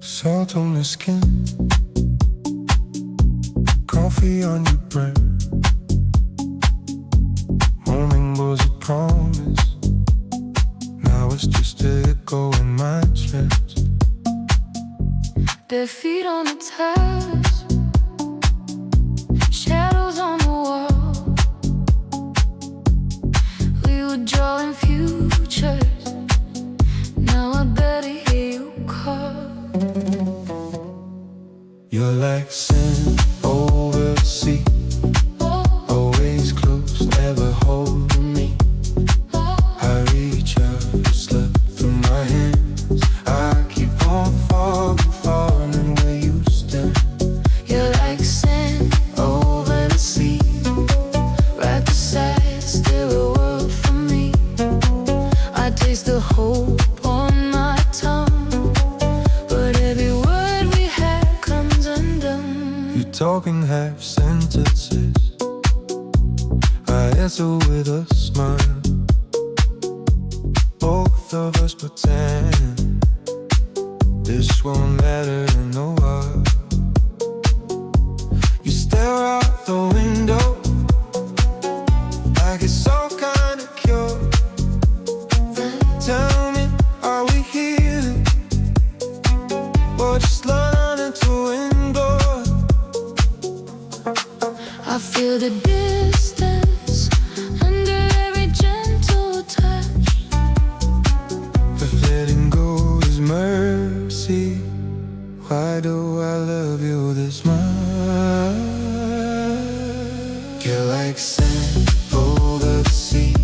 Salt on the skin, coffee on your breath. Morning was a promise, now it's just an echo in my chest. Bare feet on the tiles, shadows on the wall. We were drawing futures, now I better hear you call. You're like sand over the sea, always close, never holding me. I reach out, you slip through my hands. I keep on falling where you stand. You're like sand over the sea, right beside, still a world for me. I taste the hope on my tongue, but every word we had comes undone. You talk in half sentences, I answer with a smile. Both of us pretend this won't matter in a while. You stare out the window like it's some kind of cure. Tell me, are we healing or just learning to endure? I feel the distance under every gentle touch. If letting go is mercy, why do I love you this much? You're like sand over the sea,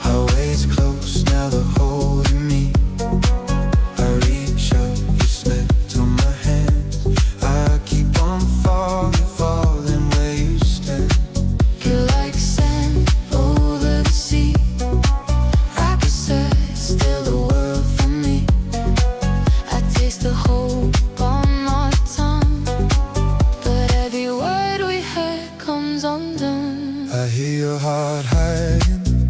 always close, never holding me. I reach out, you slip through my hands. I keep on falling where you stand. You're like sand over the sea, right beside, still the world for me. I taste the hope on my tongue, but every word we heard comes undone. I hear your heart hiding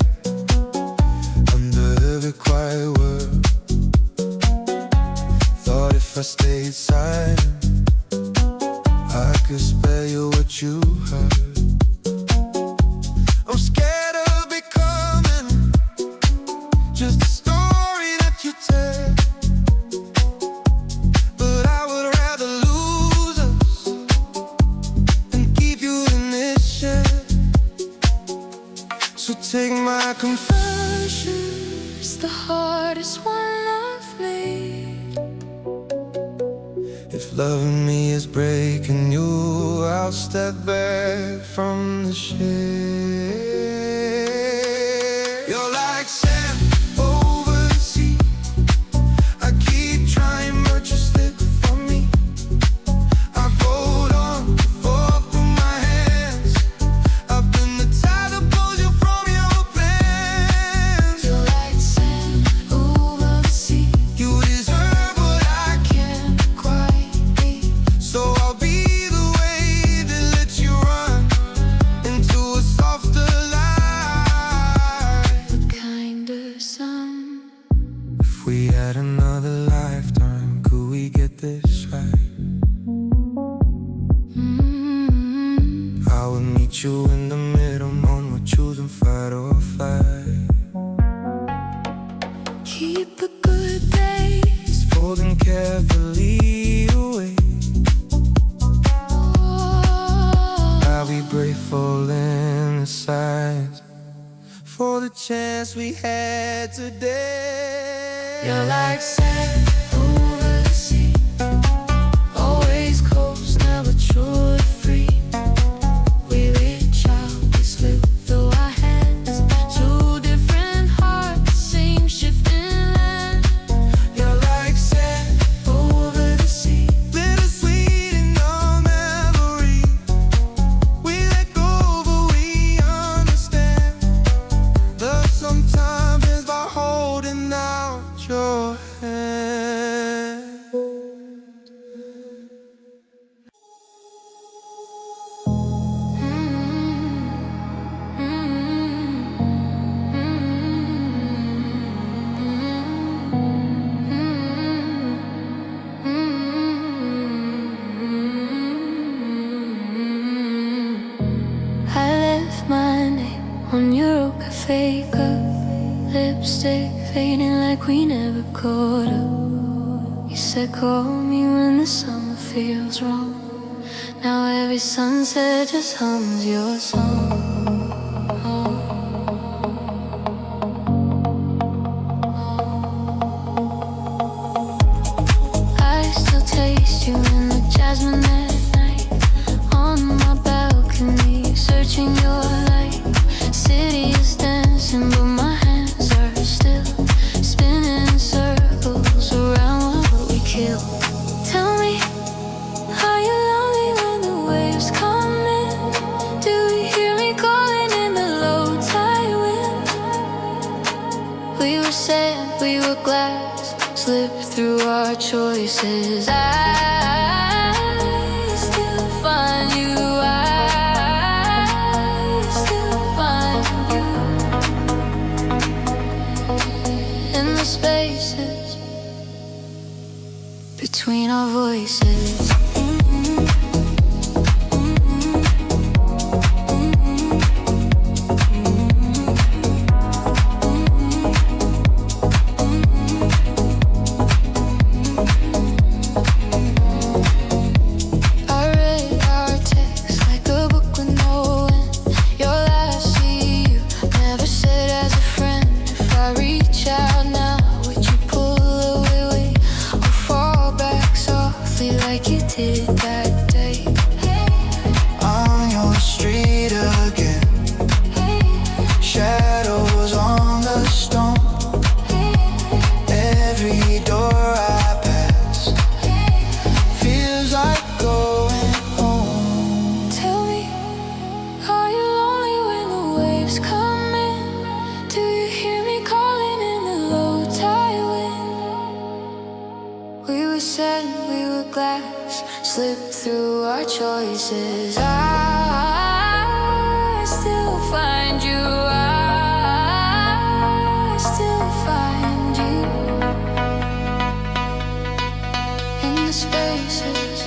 under every quiet word. Thought if I stayed silent, I could spare you what you heard. I'm scared of becoming just a story that you tell, but I would rather lose us than keep you in this shell. So take my confession, It's the hardest one I've made. if loving me is breaking you, I'll step back from the shade. You're like sand over the sea, I keep trying but you slip from me. I hold on, fall through my hands. I've been the tide that pulls you from your plans. You're like sand over the sea, You deserve what I can't quite be. So I'll be the wave that lets you run into a softer light. The kind of sun. If we had another lifetime, could we get this right? I would meet you in the middle, one we're choosing fight or flight. Keep a good pace, Folding carefully away, I'll be grateful in the silence for the chance we had today. You're like sand over the sea, always close, never truly free. We reach out, we slip through our hands. Two different hearts, same shifting land. You're like sand Over the sea, bittersweet in our memory. We let go, but we understand. Love sometimes is by holding out your hand. lipstick fading like we never caught up. You said call me when the summer feels wrong. Now every sunset just hums your song. I still taste you in the jasmine at night. On my balcony, searching your light. City is dancing, but my hands are still spinning in circles around what we killed. Tell me, are you lonely when the waves come in? Do you hear me calling in the low tide wind? We were sand, we were glass, slipped through our choices. I still find you. I still find you in the spaces between our voices. I read our text like a book with no end. Your last see you never said as a friend. If I reach out now, would you pull away or fall back softly like you did that day? On your street again, shadows on the stone. Every door I pass feels like going home. Tell me, are you lonely when the waves come in? Do you hear me calling in the low tide wind? We were sand, we were glass, slipped through our choices. I still find you. I still find you in the spaces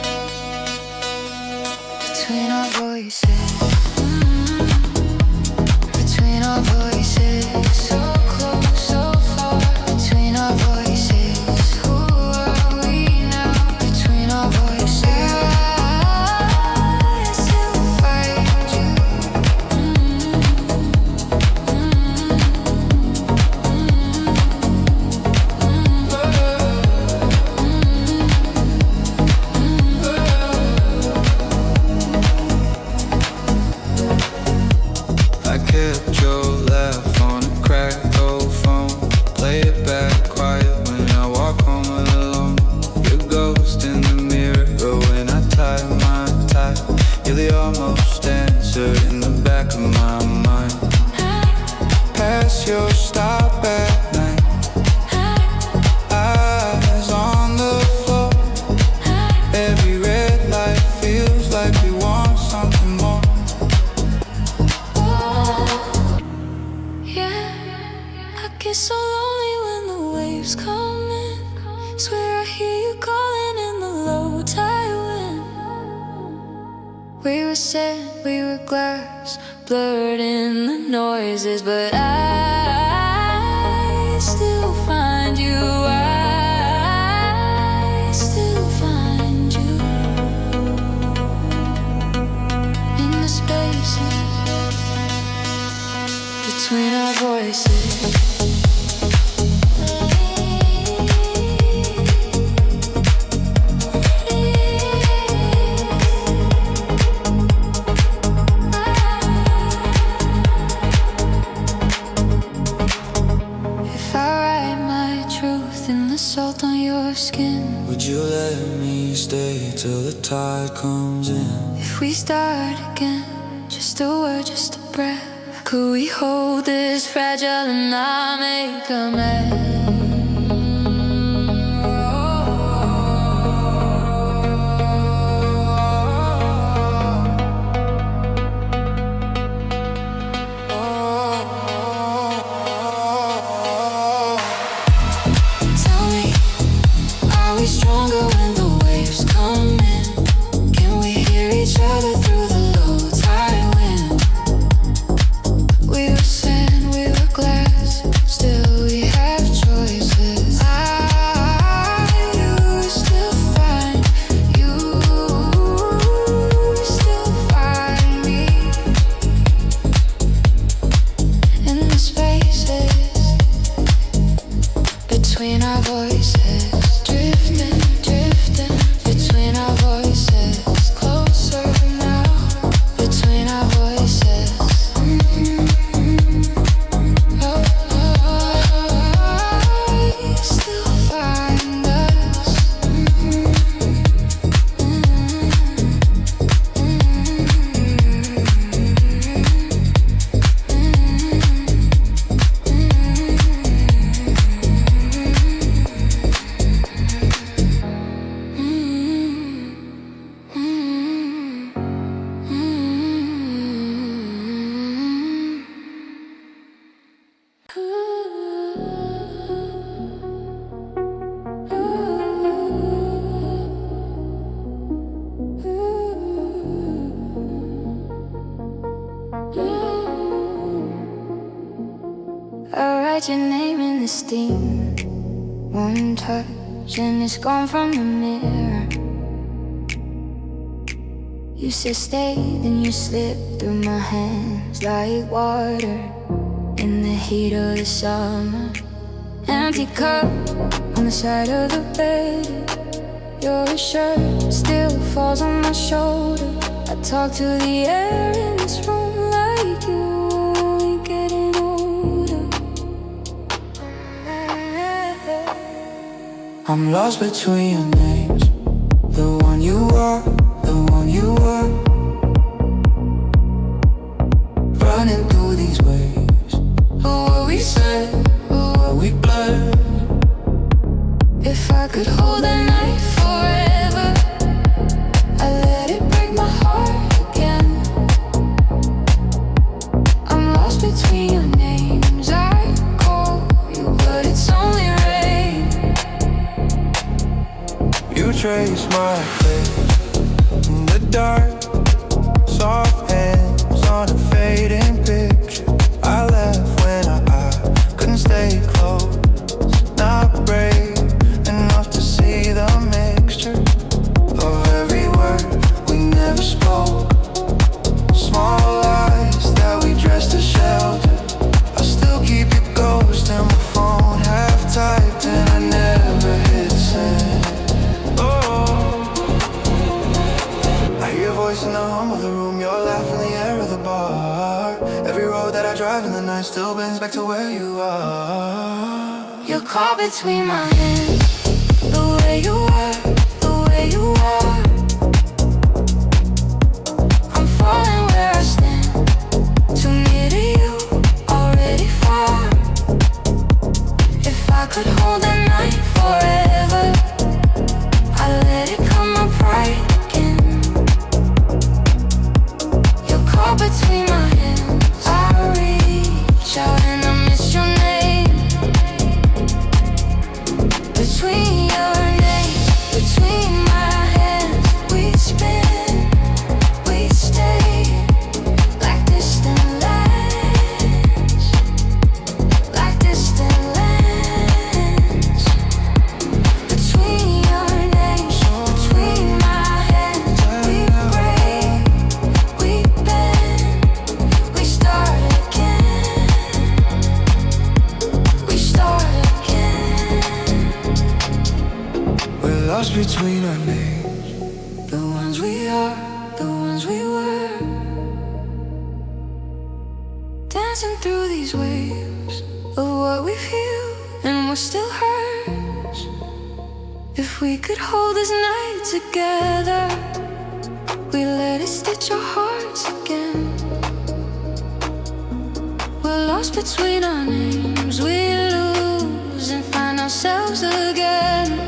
between our voices. Between our voices, so close, so far. Between our voices, who are we now? Between our voices, I still find you. I kept your laugh on a cracked old phone. Play it back quiet when I walk home alone. Your ghost in the mirror when I tie my tie. You're the almost answer in the back of my mind. Pass your stop at night. Eyes on the floor. Every red light feels like we want something more. Yeah, I get so lonely when the waves come in. Swear I hear you calling in the low tide wind. We were sand, we were glass, blurred in the noises, but I still find you. I still find you in the spaces between our voices. If I write my truth in the salt on your skin, Would you let me stay till the tide comes in? if we start again, just a word, just a breath, could we hold this fragile and not make a mess? Tell me, are we stronger when the waves come in? Can we hear each other through the low tide wind? We were sand, we were glass, still we between our voices, drifting, drifting between our voices, closer now, between our voices. Oh, I still find us. I write your name in the steam, one touch and it's gone from the mirror. You said stay, then you slipped through my hands like water in the heat of the summer. Empty cup on the side of the bed. Your shirt still falls on my shoulder. I talk to the air in this room like you only getting older. I'm lost between your names, the one you are, the one you were. Running through these waves, what we said, what we blurred. If I could hold a knife forever, I let it break my heart again. I'm lost between your names. I call you, but it's only rain. You trace my face in the dark, soft hands on a fading picture. I left when I couldn't stay close, not brave enough to see the mixture of every word we never spoke. Small lies that we dressed as shelter. I still keep your ghost in my phone, half typed and I never hit send. I hear your voice in the hum of the room, your laugh in the air of the bar. Every road that I drive in the night still bends back to where you are. You're caught between my hands, the way you were, the way you are. I'm falling where I stand, too near to you, already far. If I could hold a knife forever, I let it cut my pride again. You're caught between my hands, I reach out and I miss your name. Between your names, between my hands, we spin, we stay like distant lands, like distant lands. Between your names, between my hands, we break, we bend, we start again, we start again. We're lost between our names, The ones we are, the ones we were. Dancing through these waves of what we've healed and what still hurts. If we could hold this night together, we let it stitch our hearts again. We're lost between our names, we lose and find ourselves again.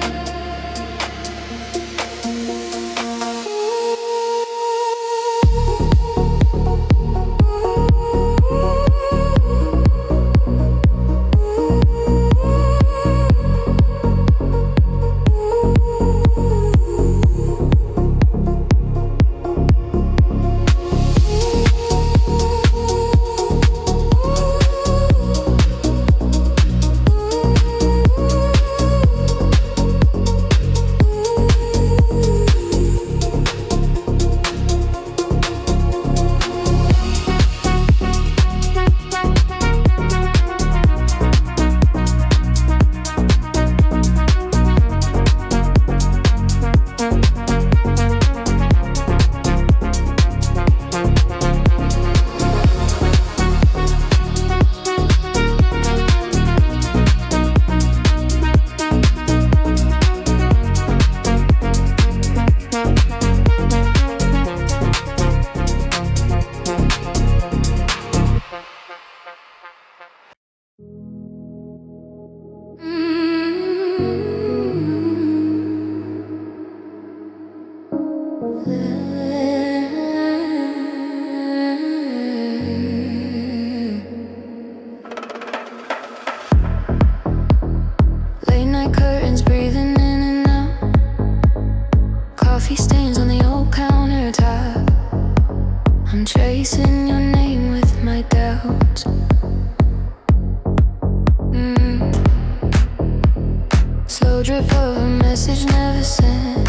drip of a message never sent.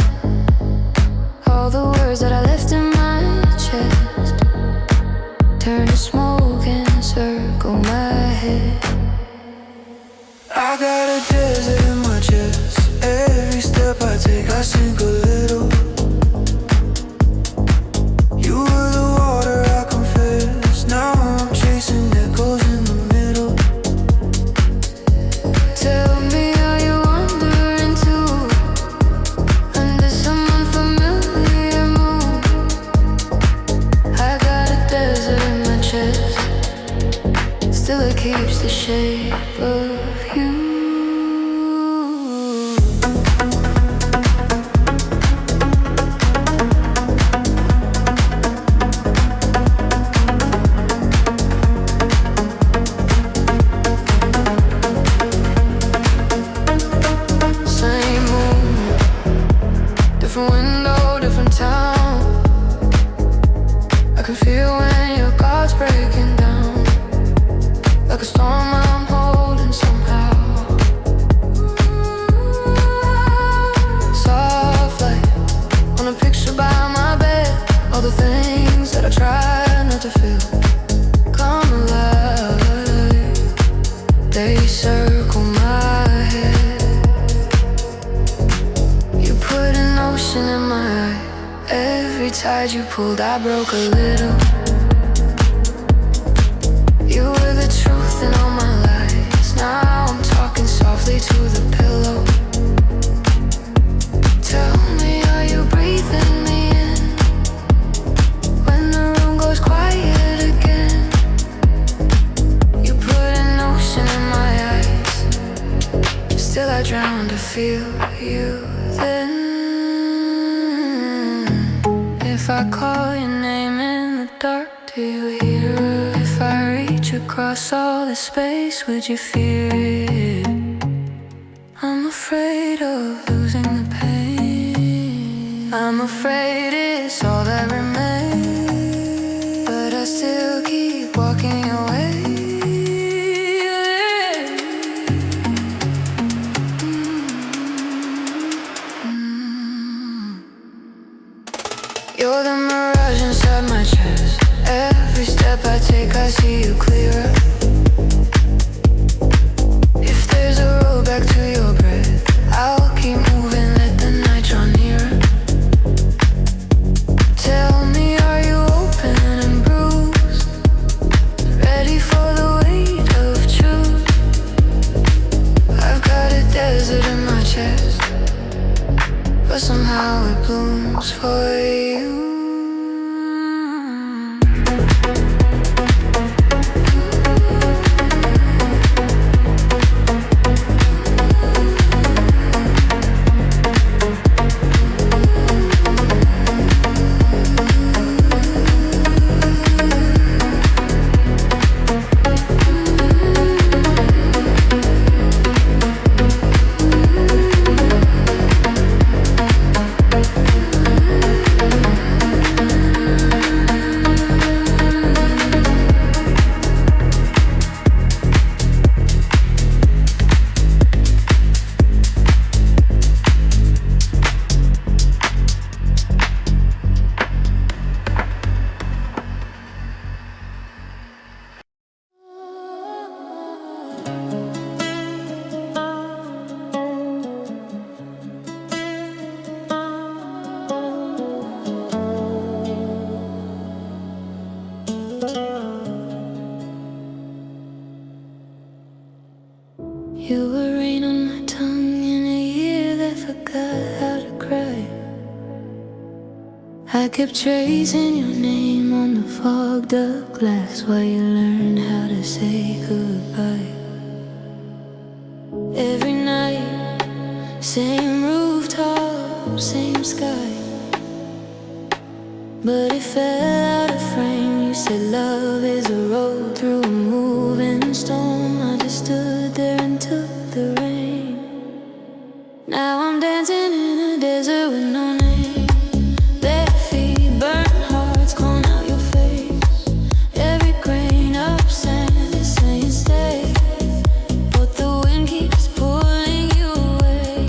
All the words that I left in my chest turn to smoke and circle my head. I got a desert in my chest. Every step I take, I sink a little. You were the water, I confess. Now I'm chasing echoes in the middle. Tell me, are you wandering too? Under some unfamiliar moon. I got a desert in my chest. Still it keeps the shape of you. Same moon, different window, different town. I can feel when your guard's breaking down. Like a storm I'm holding somehow. Soft light on a picture by my bed. All the things that I try not to feel come alive. They circle my head. You put an ocean in my eye. Every tide you pulled, I broke a little. You were the truth in all my lies. Now I'm talking softly to the pillow. Tell me, are you breathing me in? When the room goes quiet again. You put an ocean in my eyes. Still I drown to feel you then. If I call your name in the dark, do you hear it? If I reach across all the space, would you fear it? I'm afraid of losing the pain. I'm afraid it's all that remains. But I still keep walking away. You're the mirage inside my chest. Every step I take, I see you clearer. If there's a road back to your breath, I'll keep moving, let the night draw nearer. Tell me, are you open and bruised? Ready for the weight of truth? I've got a desert in my chest, but somehow it blooms for you. You were rain on my tongue in a year that forgot how to cry. I kept tracing your name on the fogged up glass while you learned how to say goodbye. Every night, same rooftop, same sky. But it fell out of frame. You said love is a road through a moving storm. I just stood there and took the rain. Now I'm dancing in a desert with no name. Bare feet, burnt hearts, calling out your face. Every grain of sand is saying stay, but the wind keeps pulling you away.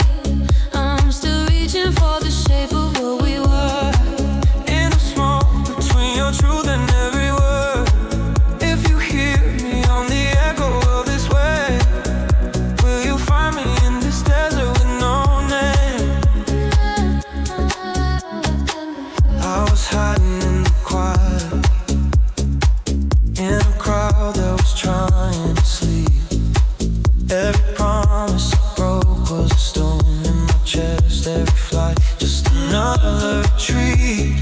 promise I broke was a stone in my chest. Every flight, just another retreat.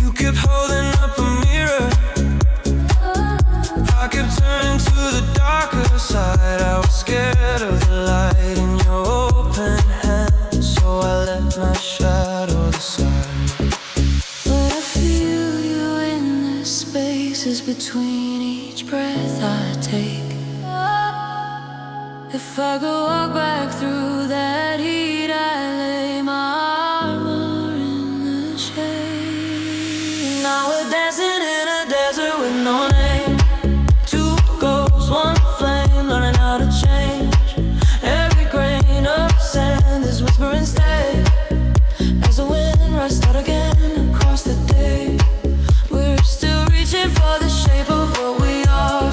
You kept holding up a mirror. I kept turning to the darker side. I was scared of the light in your open hands, so I let my shadow decide. But I feel you in the spaces between each breath I take. If I could walk back through that heat, I lay my armor in the shade. Now we're dancing in a desert with no name. Two ghosts, one flame, learning how to change. Every grain of sand is whispering stay. As the wind rushes out again across the day, we're still reaching for the shape of what we are.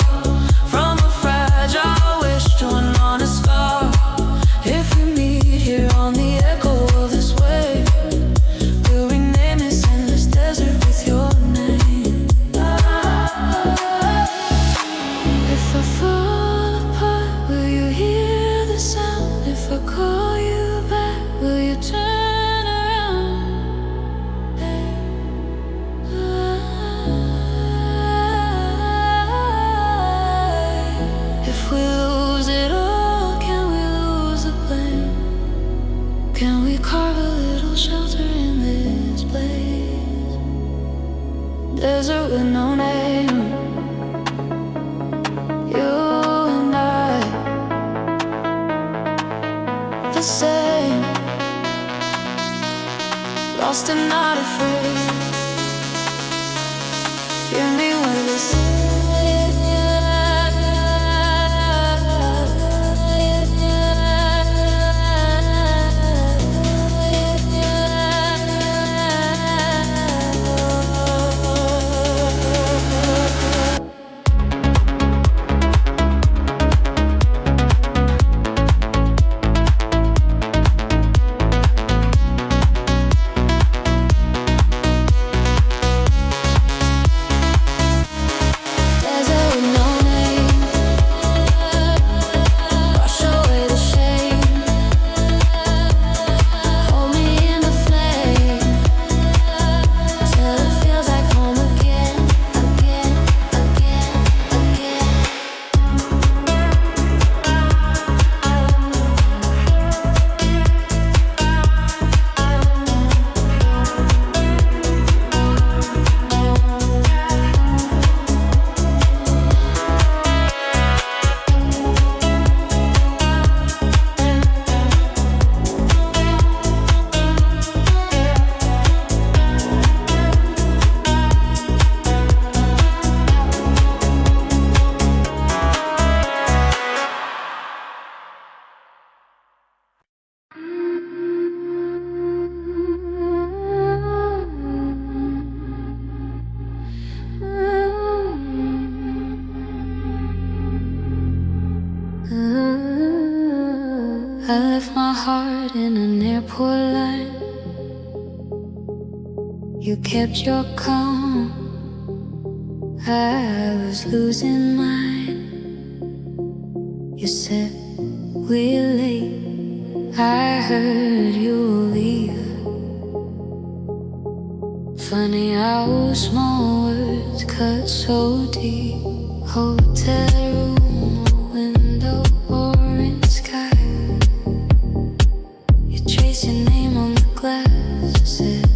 From a fragile wish to an honest scar. If we meet here on the echo of this wave, we'll rename this endless desert with your name. If I fall apart, will you hear the sound? If I call you back, will you turn around? If we lose it all, can we lose the blame? Can we carve a little shelter in this place? Desert with no name. You and I, the same. Lost and not afraid. Hear me when we say I left my heart in an airport line. You kept your calm, I was losing mine. You said we're late, I heard you'll leave. Funny how small words cut so deep. Hotel room, a window, orange sky. You traced your name on the glass, said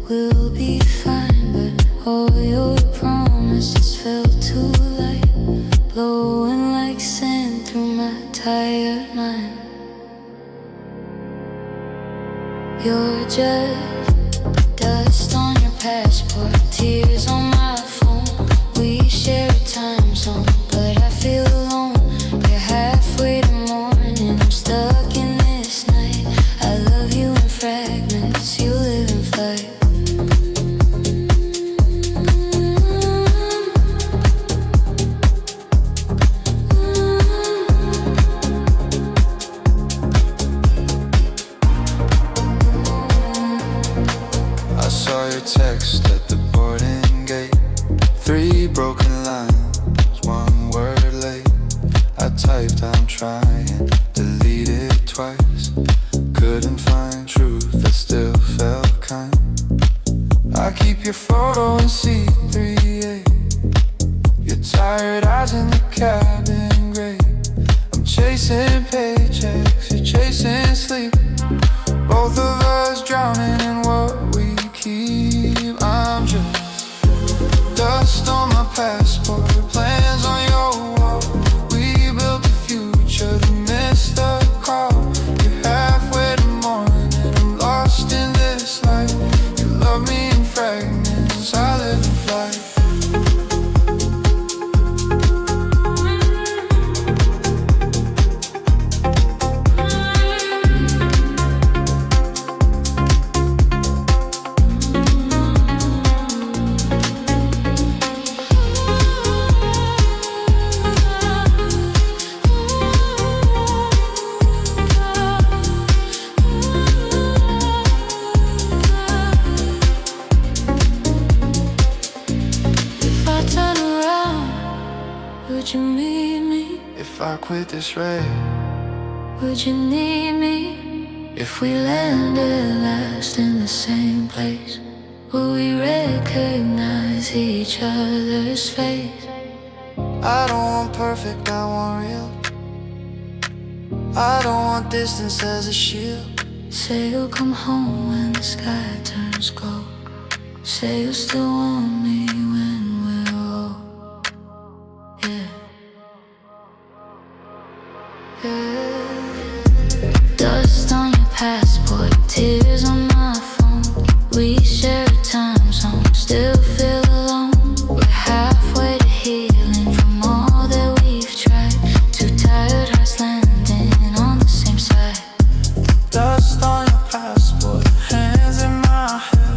we'll be fine, but all your promises fell too light, blowing like sand through my tired mind. You're just dust on your passport, tears on my phone. We share a time zone, but I feel alone. We're halfway to morning, I'm stuck in this night. I love you in fragments, you live in flight. I saw your text at the boarding deleted twice. Couldn't find truth that still felt kind. I keep your photo in C3A. Your tired eyes in the cabin gray. I'm chasing paychecks, you're chasing sleep. Both of us drowning in what we keep. I'm just dust on my passport, plans on your wall. We built a future to miss the call. You're halfway to morning, I'm lost in this life. You love me in fragments, I live in flight. Would you meet me? If I quit this race, Would you need me? If we landed last in the same place, will we recognize each other's face? I don't want perfect, I want real. I don't want distance as a shield. Say you'll come home when the sky turns gold. Say you'll still want me when we're old. Yeah. Dust on your passport, tears on my phone. We share a time zone, still feel alone. We're halfway to healing from all that we've tried. Two tired hearts landing on the same side. Dust on your passport, hands in my hair.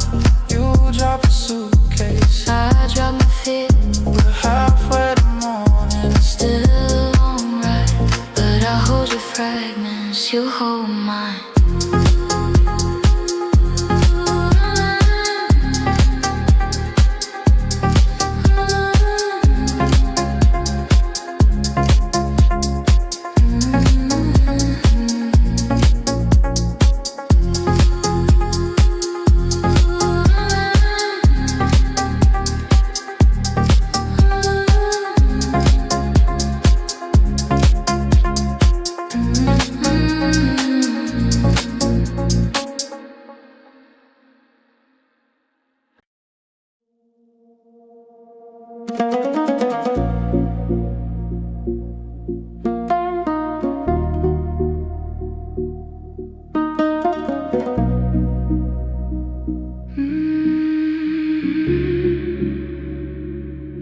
You drop a suitcase, I drop my fear. we're halfway to morning. Still a long ride, but I hold your fragments, you hold mine.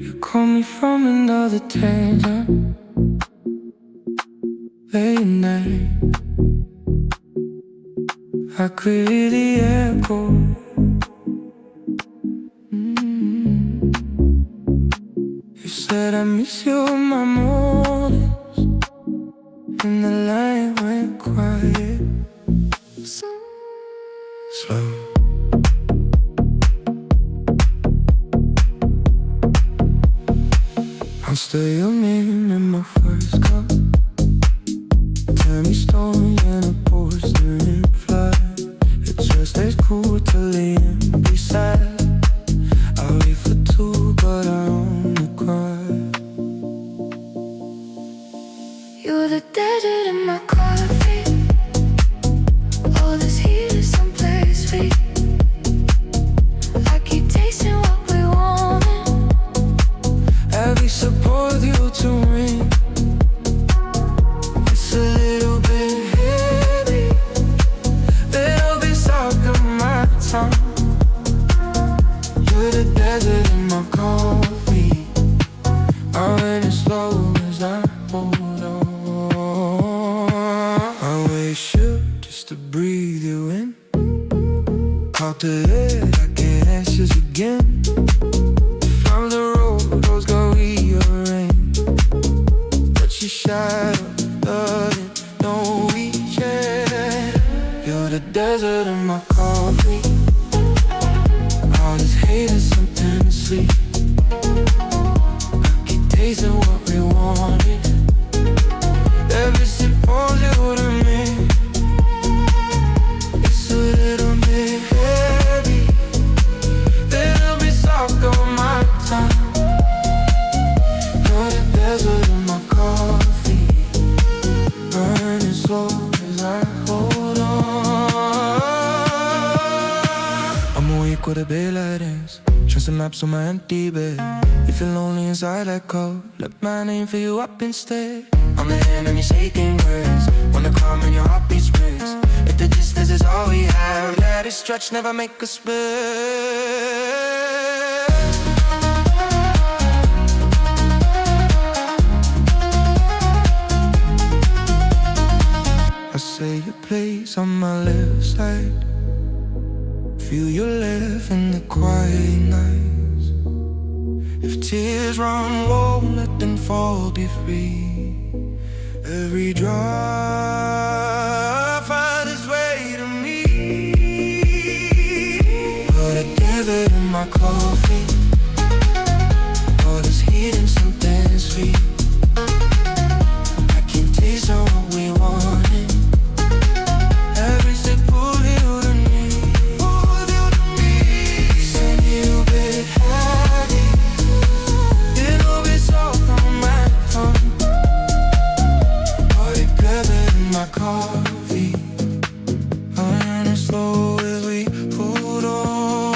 You call me from another tangent, late night. I could hear the echo. You said I miss you in my mornings, and the line went quiet. Slow. I'm still your name in my first cup. Tammy Stone and a porcelain fly. It just stays cool till the end beside. I wait for two, but I only cry. You're the desert in my coffee. All this heat is someplace sweet. I keep tasting what we wanted. Every support you to me. It's a little bit heavy, little bit soft on my tongue. You're the desert in my coffee. I wait as slow as I hold on. I wish you just to breathe you in. Caught the head, I can't answer again. From the road, those got rearranged. But your shadow doesn't know we share. You're the desert in my coffee. All this hate is something to sleep. I keep tasting what we wanted. Every sip pulls you I hold on. I'm awake with a bit dance, tracing maps on my empty bed. You feel lonely inside like cold, let my name for you up instead. I'm the hand on your shaking words, wanna calm when your heartbeat sprints. If the distance is all we have, let it stretch, never make us split. I say your place on my left side, feel your left in the quiet nights. If tears run low, let them fall, be free. Every drop find its way to me. Put a divot in my coffee, all this heat and something sweet. I can taste all what we wanted. Every sip pulled you to me, pulled you to me. Send you a bit heavy, little bit soft on my tongue. Party pebble in my coffee, and it's slow as we hold on.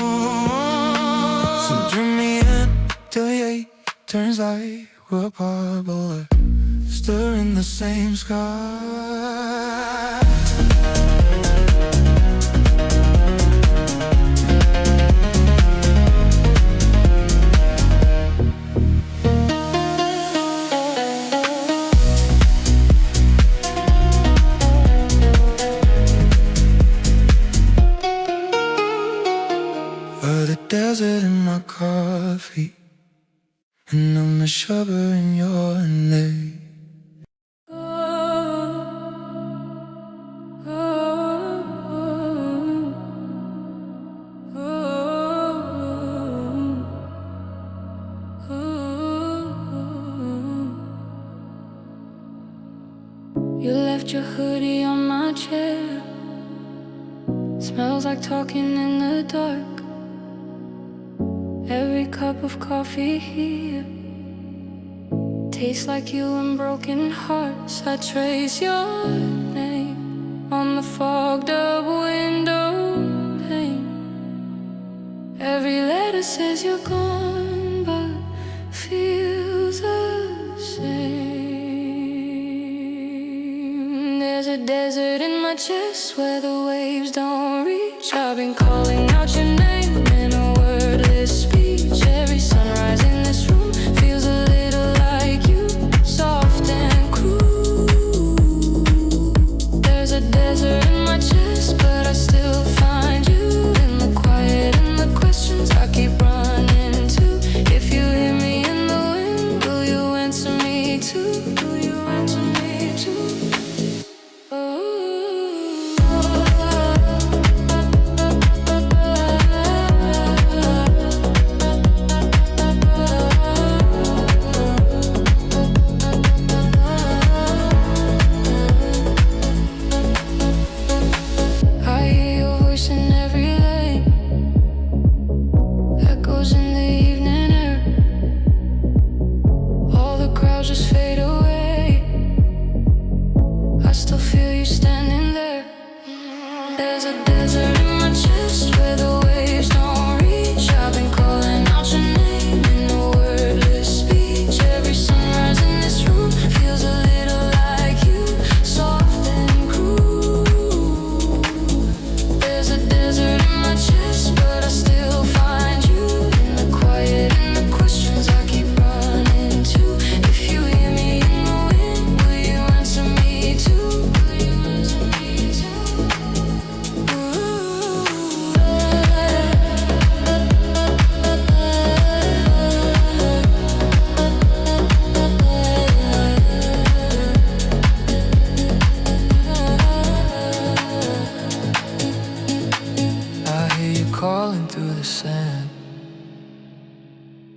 So dreamy till the 8 turns light, we're apart, but we're still in the same sky. The desert in my coffee, and I'm the sugar in your name. You left your hoodie on my chair, smells like talking in the dark. Every cup of coffee here tastes like you and broken hearts. I trace your name on the fogged up window pane. Every letter says you're gone, but feels the same. There's a desert in my chest where the waves don't reach. I've been calling out your name in a wordless speech. Every sunrise in this room feels a little like you, soft and cruel. There's a desert in my chest, but I still find you in the quiet and the questions I keep running to. If you hear me in the wind, will you answer me too? Will you answer me too?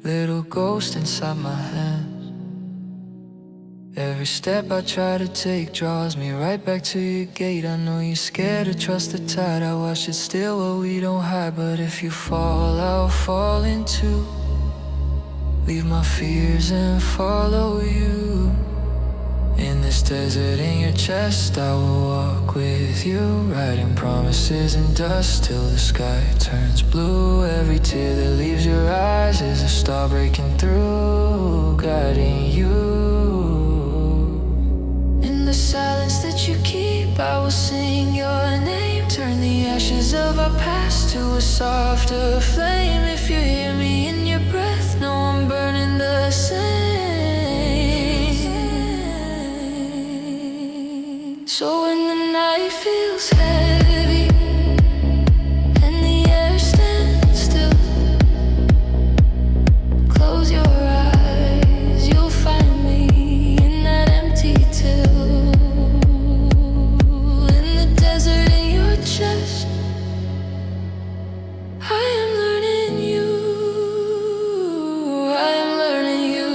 Little ghost inside my hands. Every step I try to take draws me right back to your gate. I know you're scared to trust the tide. I watch it still where we don't hide. But if you fall, I'll fall in too. Leave my fears and follow you. In this desert in your chest, I will walk with you, writing promises in dust till the sky turns blue. Every tear that leaves your eyes is a star breaking through, guiding you. In the silence that you keep, I will sing your name. Turn the ashes of our past to a softer flame. If you hear me in your breath, know I'm burning the same. So when the night feels heavy and the air stands still, close your eyes, you'll find me in that empty till. In the desert in your chest, I am learning you, I am learning you.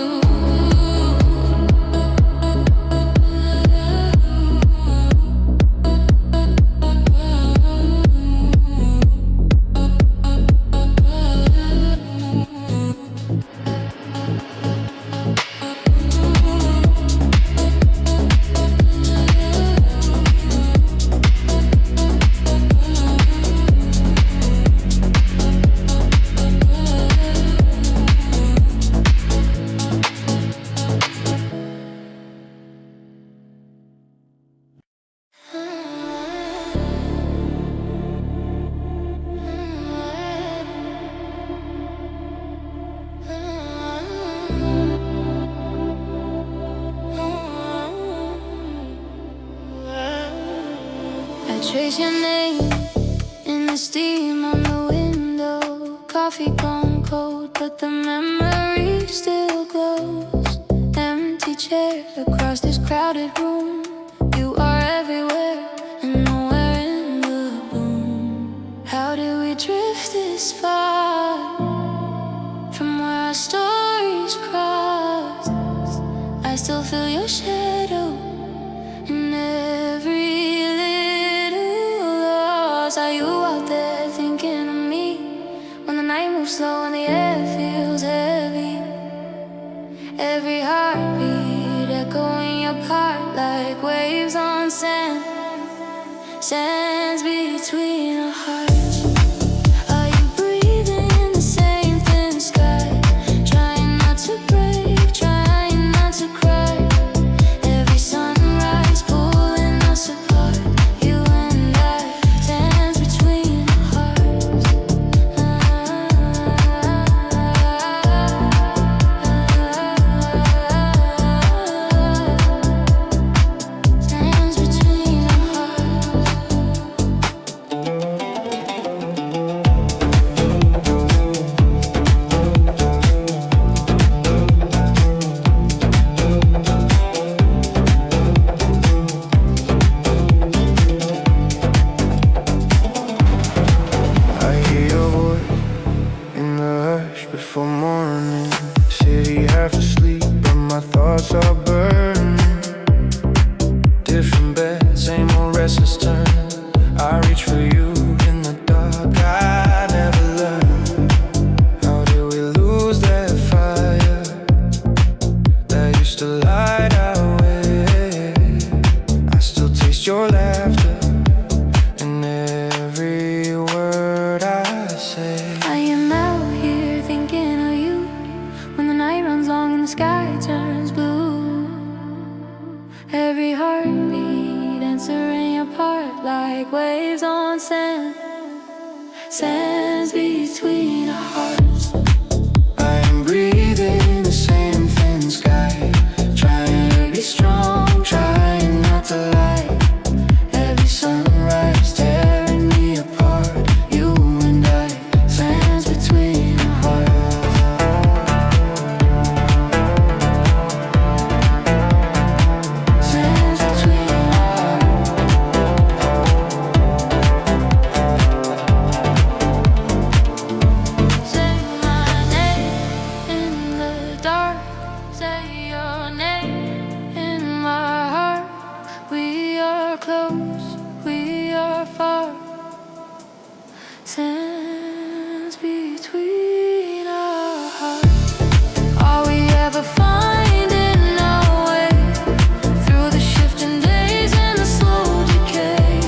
I trace your name in the steam on the window. Coffee gone cold, but the memory still glows. Empty chair across this crowded room. You are everywhere and nowhere in the bloom. How did we drift this far from where our stories crossed? I still feel your shadow in every little loss. Are you out there thinking of me when the night moves slow and the air feels heavy? Every heartbeat echoing your part like waves on sand, sands between our hearts. Are you breathing in the same thin sky? Trying not to break, trying not to cry. Every sunrise pulling us apart. You and I, sands between our hearts. Sands between our I hear your voice in the hush before morning. City half asleep, but my thoughts are burning. Different bed, same old restless turn. I reach for you in the dark. I never learned. How did we lose that fire that used to light our way? I still taste your laughter in every word I say. I am out here thinking of you when the night runs long and the sky turns blue. Every heartbeat answering your part like waves on sand, sands between our hearts. I am breathing in the same thin sky, trying to be strong, trying not to lie. Every sunrise tearing me apart. You and I, sands between our hearts. Sands between our hearts. Say my name in the dark. Say your name in my heart. We are close, we are far. Sands between our hearts. Are we ever finding our way through the shifting days and the slow decay?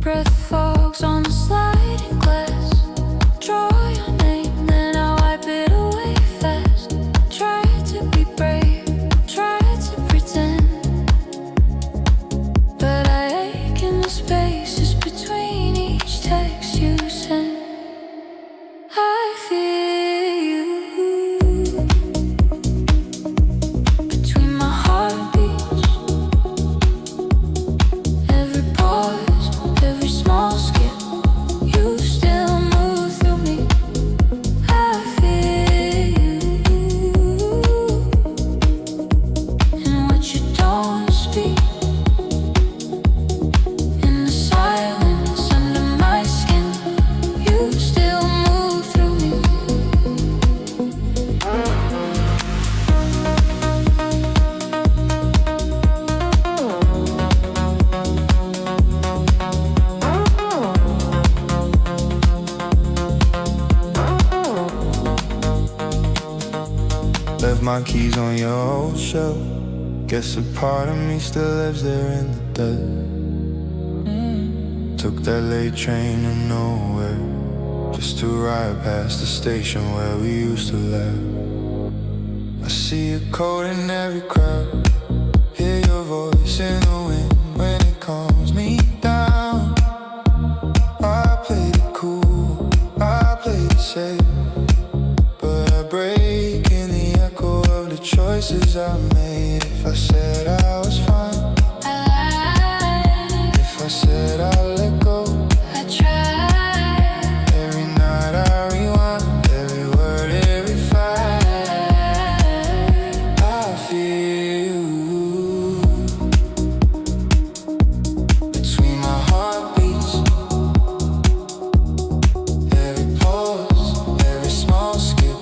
breath fogs on the sliding glass. Draw your name, then I wipe it away fast. Try to be brave, try to pretend, but I ache in the spaces between each text you send. I feel you between my heartbeats. Every pause, every small skip, you still move through me. I feel you in what you don't speak, in the silence under my skin. You still move through me. Left my keys on your old shelf. Guess a part of me still lives there in the dust. Took that late train to nowhere, just to ride past the station where we used to laugh. I see your coat in every crowd, hear your voice in the wind when it calms me down. I played it cool, I played it safe, but I break in the echo of the choices I made. If I said I was fine, I lied, if I said I let go, I tried. every night I rewind, every word, every fight. I feel you between my heartbeats. Every pause, every small skip,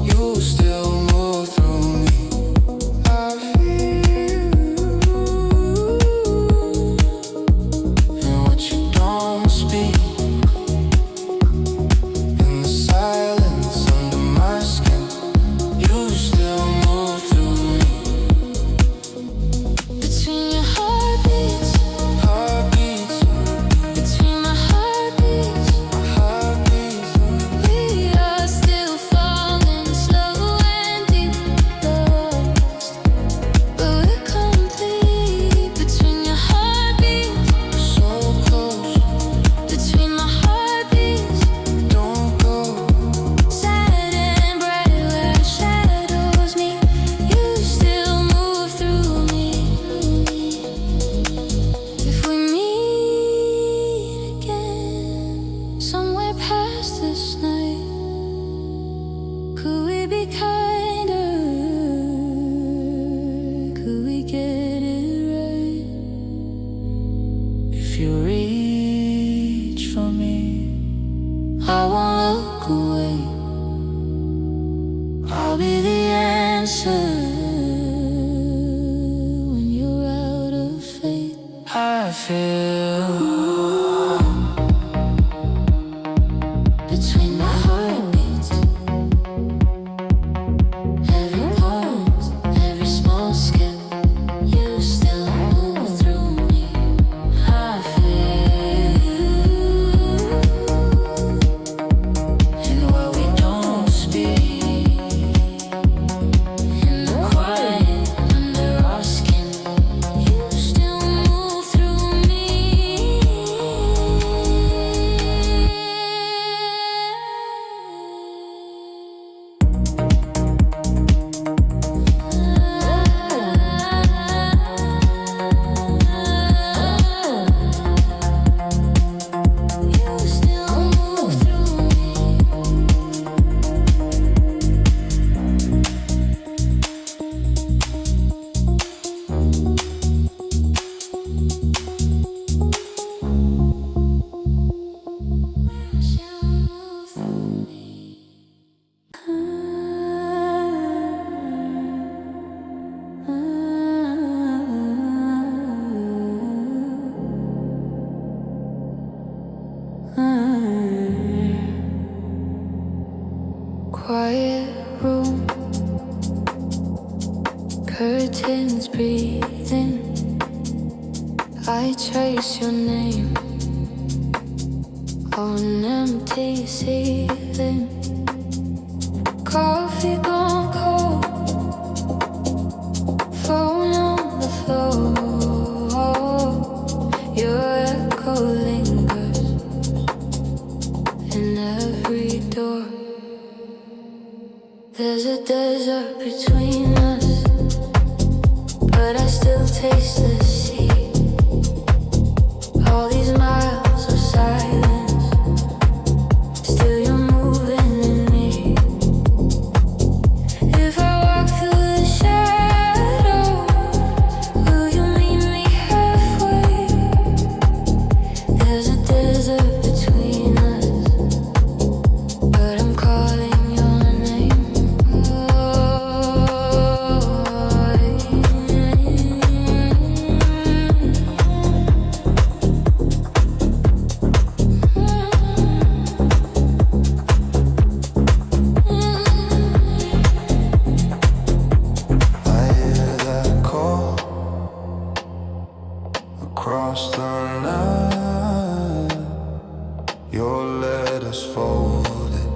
you still move through me. I feel in what you don't speak, in the silence under my skin. You still move through me. Between your heartbeats, Heartbeats, between my heartbeats, heartbeats. we are still falling slow and deep, lost, but we're complete. Between your heartbeats, So close, between my heartbeats, don't go. sad and bright where shadows meet, you still move through me. If we meet again somewhere past this night, could we be kinder? Could we get it right? If you reach for me, I won't look away. I'll be the answer when you're out of faith. I feel between my heartbeats. Every pause, every small skip, you still move through me. I feel in what we don't speak, in the quiet under our skin. You still move through me. You still move through me. Quiet room, curtains breathing. I trace your name on empty ceiling. Coffee gone cold, phone on the floor. Your echo lingers in every door. There's a desert between us, but I still taste the sea. All these miles of silence, still you're moving in me. If I walk through the shadows, will you meet me halfway? There's a desert between us, but I'm calling your name. I hear that call across the night. Your letters folded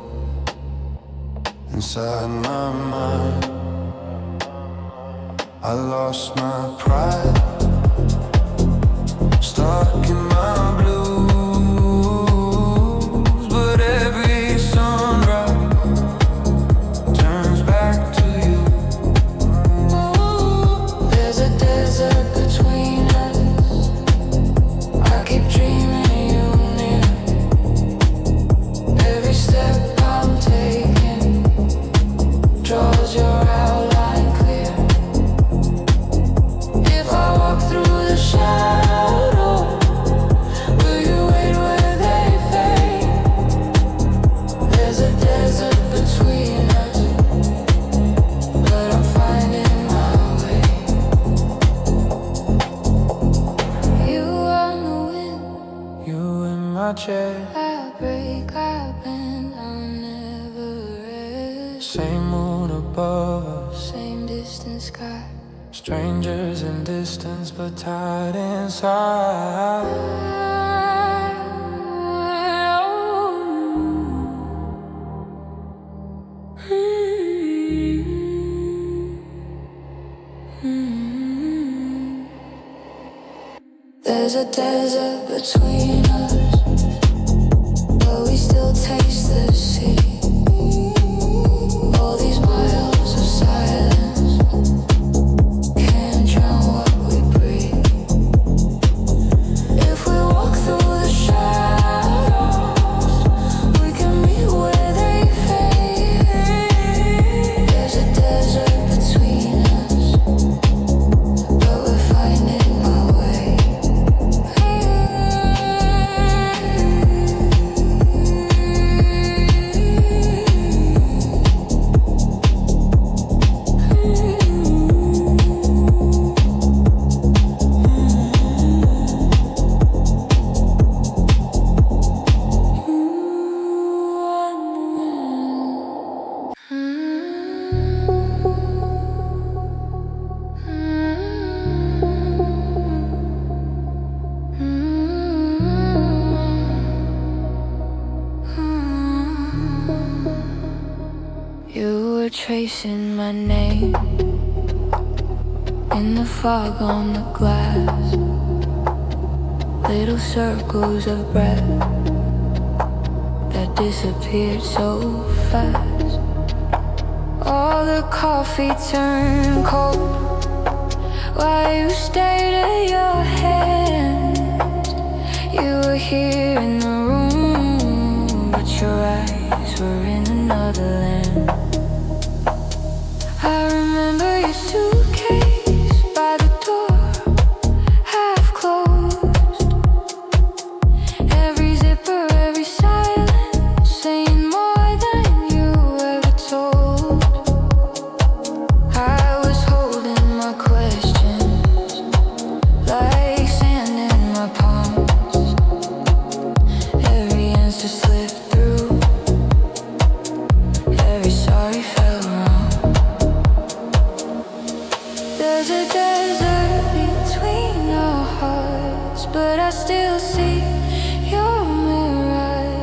inside my mind. I lost my pride, stuck in my blues. But every sunrise turns back to you. There's a desert between us, I keep dreaming you near. Every step I'm taking draws your outline clear. If I walk through the shadows, will you wait where they fade? There's a desert between us, but I'm finding my way. You on the wind, You in my chair, I break, I bend, I'll never rest. same moon above us, Same distant sky. strangers in distance but tied inside. There's a desert between us, but we still taste the sea. All these miles of silence can't drown what we breathe. If we walk through the shadows, we can meet where they fade. There's a desert between us, but we're finding our way. You were tracing my name in the fog on the glass. Little circles of breath that disappeared so fast. All the coffee turned cold while you stared at your hands. You were here in the room, but your eyes were in another land. I remember your suitcase by the door, half closed. Every zipper, every silence, saying more than you ever told. I was holding my questions like sand in my palms. Every answer slipped through, every sorry felt wrong. There's a desert between our hearts, but I still see your mirage.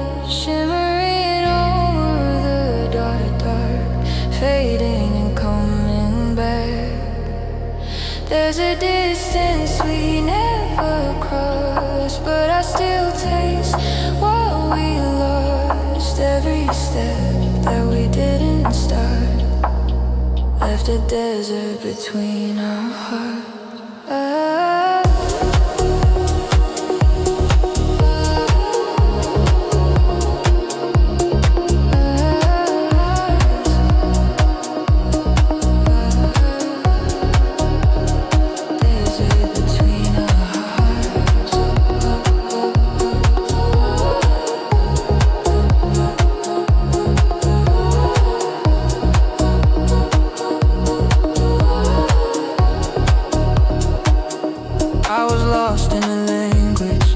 still taste what we lost. Every step that we didn't start left a desert between our hearts. I was lost in a language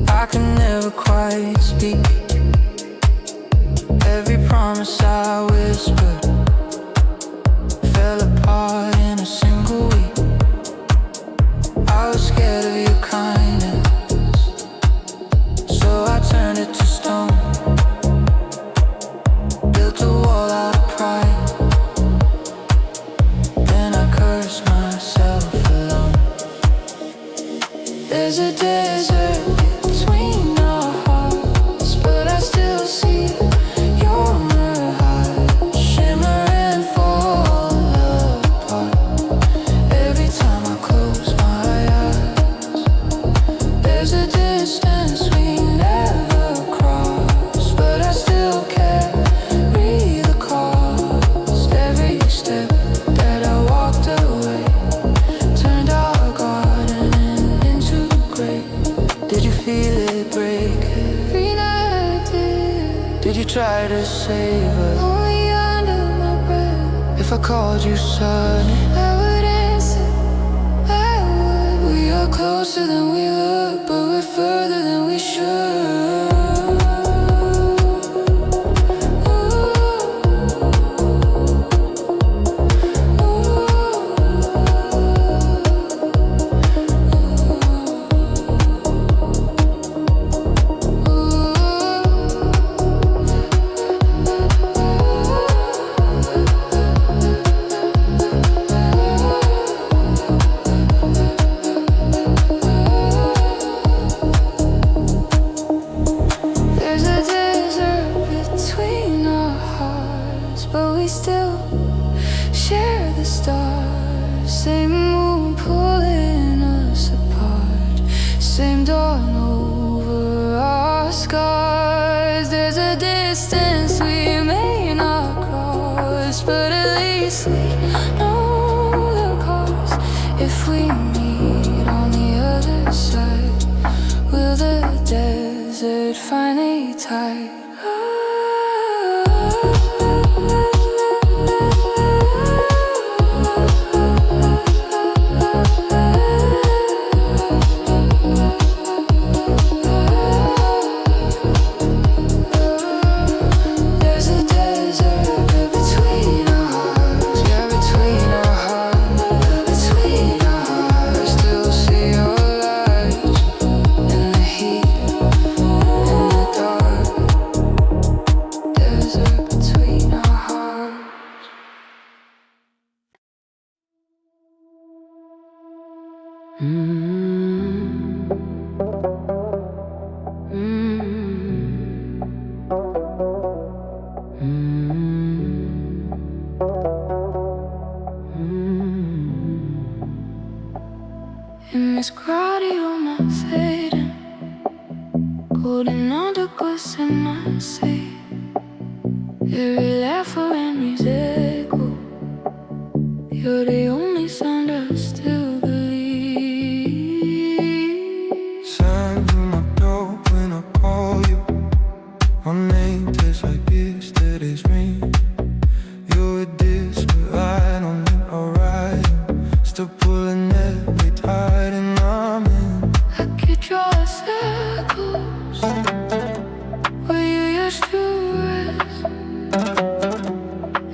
I could never quite speak. Every promise I whispered fell apart in a single week. I was scared of your kindness, so I turned it to stone. Built a wall out of pride, then I cursed myself. There's a desert between our hearts, but I still see your mirage shimmer and fall apart every time I close my eyes. There's a distance we never cross, but I still carry the cost. Every step that I walked away turned our garden into gray. Did you feel it break? Every night I did. Did you try to save us? Only under my breath. If I called you son, I would answer, I would. We are closer than we look, but we're further than we should. There's a desert between our hearts, but we still share the stars. Same moon pulling us apart, same dawn over our scars. There's a distance we may not cross, but at least we know the cost. If we meet on the other side, will the desert finally tide? There's a desert between our hearts, yeah, between our hearts, between our hearts. Still see your lights in the heat, in the dark. Desert between our hearts. In Miss Gradio not fading, coordinando sen así. Every laugh and echo, you're the only sound I still believe. Sign to my door when I call you. My name tastes like this, that is me. You're a this, but I don't need a ride. Still pulling every tide and I'm in. I could draw circles where you used to rest.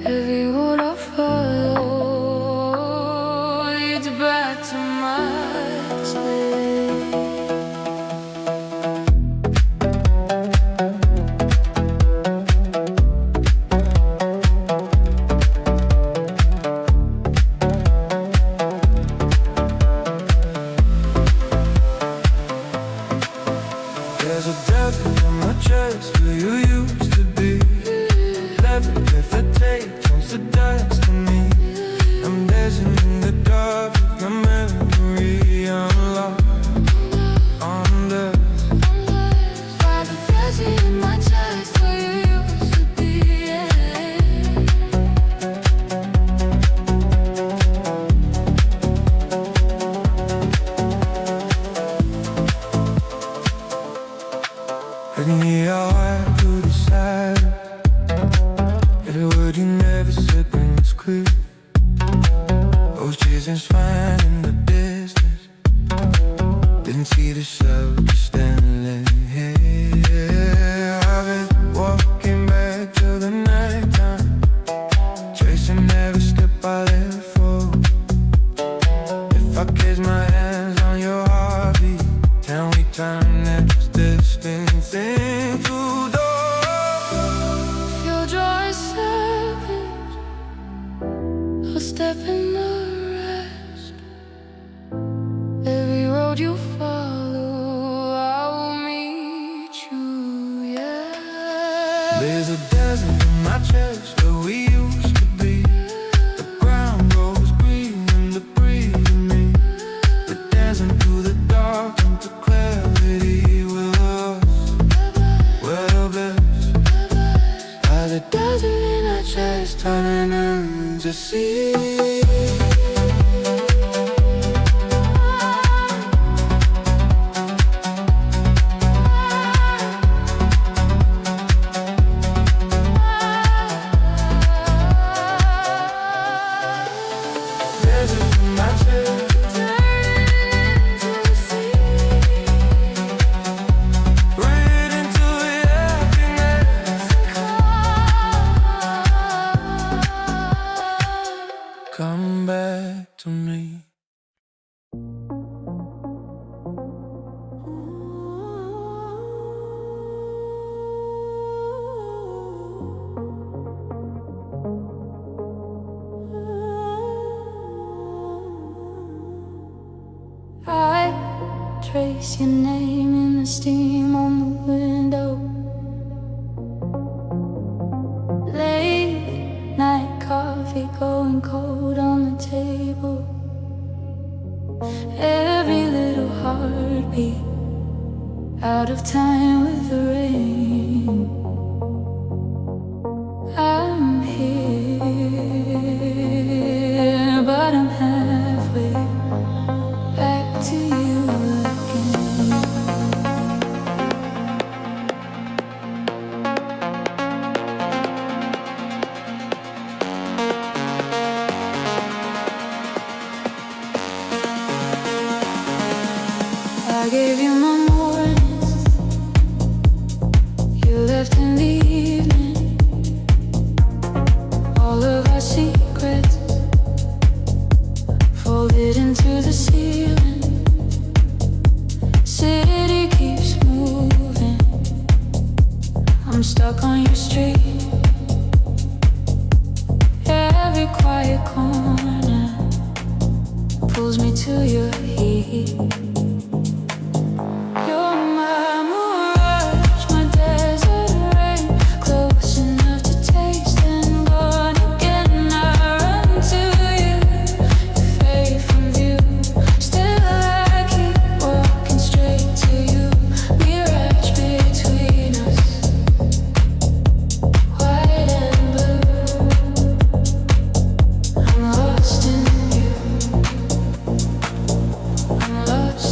Every word I follow leads back me hard to decide. Every word you never said when it's clear. Those chasing's fine in the distance. Didn't see the shadow just standing here. I've been walking back till the nighttime, chasing every step I let fall. If I kiss my hands on your heartbeat, tell me time that's distance into door. Feel dry seconds, I'll step in the rest. Every road you follow, I will meet you, yeah. There's a desert in my chest where we used to be. The ground grows green and the breeze in me. We're dancing through the dark into clarity with us. We're the best. As a desert in our chest turning into sea. Desert in my chest, right into happiness. Come back to me. I trace your name in the steam on the window. Late night coffee going cold on the table. Every little heartbeat out of time with the rain. I'm here, but I'm halfway back to you again. I gave you my mornings, you left in the evening. All of our secrets folded into the ceiling. City keeps moving, I'm stuck on your street. Every quiet corner pulls me to your heat. You're my mirage, my desert rain, close enough to taste and gone again. I run to you, you fade from view. Still I keep walking straight to you. Mirage between us, white and blue. I'm lost in you, I'm lost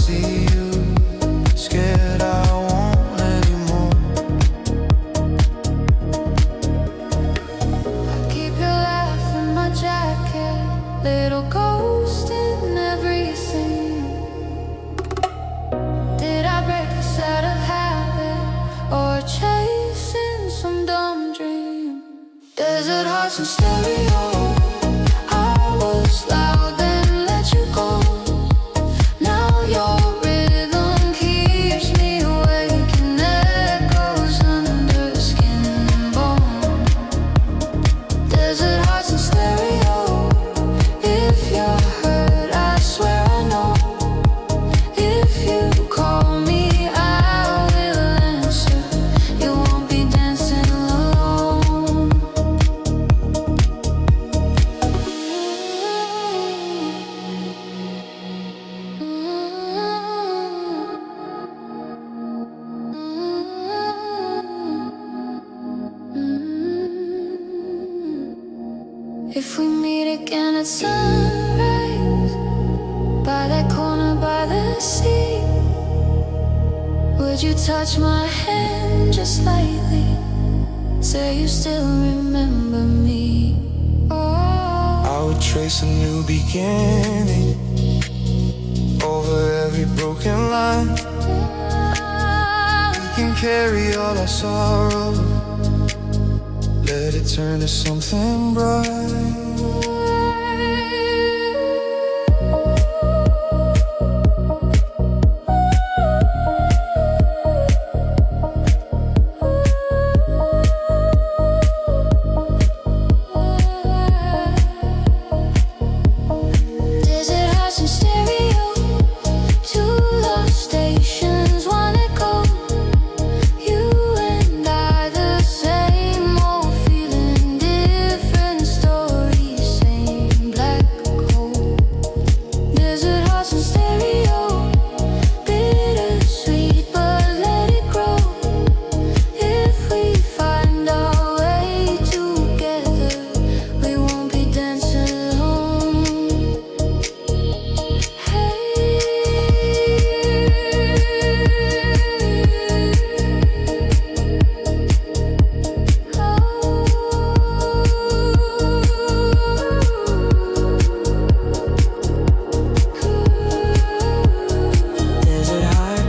see you. Scared I won't anymore. I keep your laugh in my jacket, little ghost in every scene. Did I break us out of habit, or chasing some dumb dream? Desert hearts and stereo, I was loud then let you go. Now your rhythm keeps me awake and echoes under skin and bone. Desert hearts and stereo, if you're hurt, I swear I know. If you call me, I will answer. You won't be dancing alone. If we meet again at sunrise, by that corner by the sea, would you touch my hand just lightly? Say you still remember me. Oh, I would trace a new beginning over every broken line. We can carry all our sorrow, let it turn to something bright. desert house and stereo, two lost stations, one echo. You and I, the same old feeling, different stories, same black hole. Desert house and stereo, bittersweet, but let it grow. If we find our way together, we won't be dancing alone. Desert heart,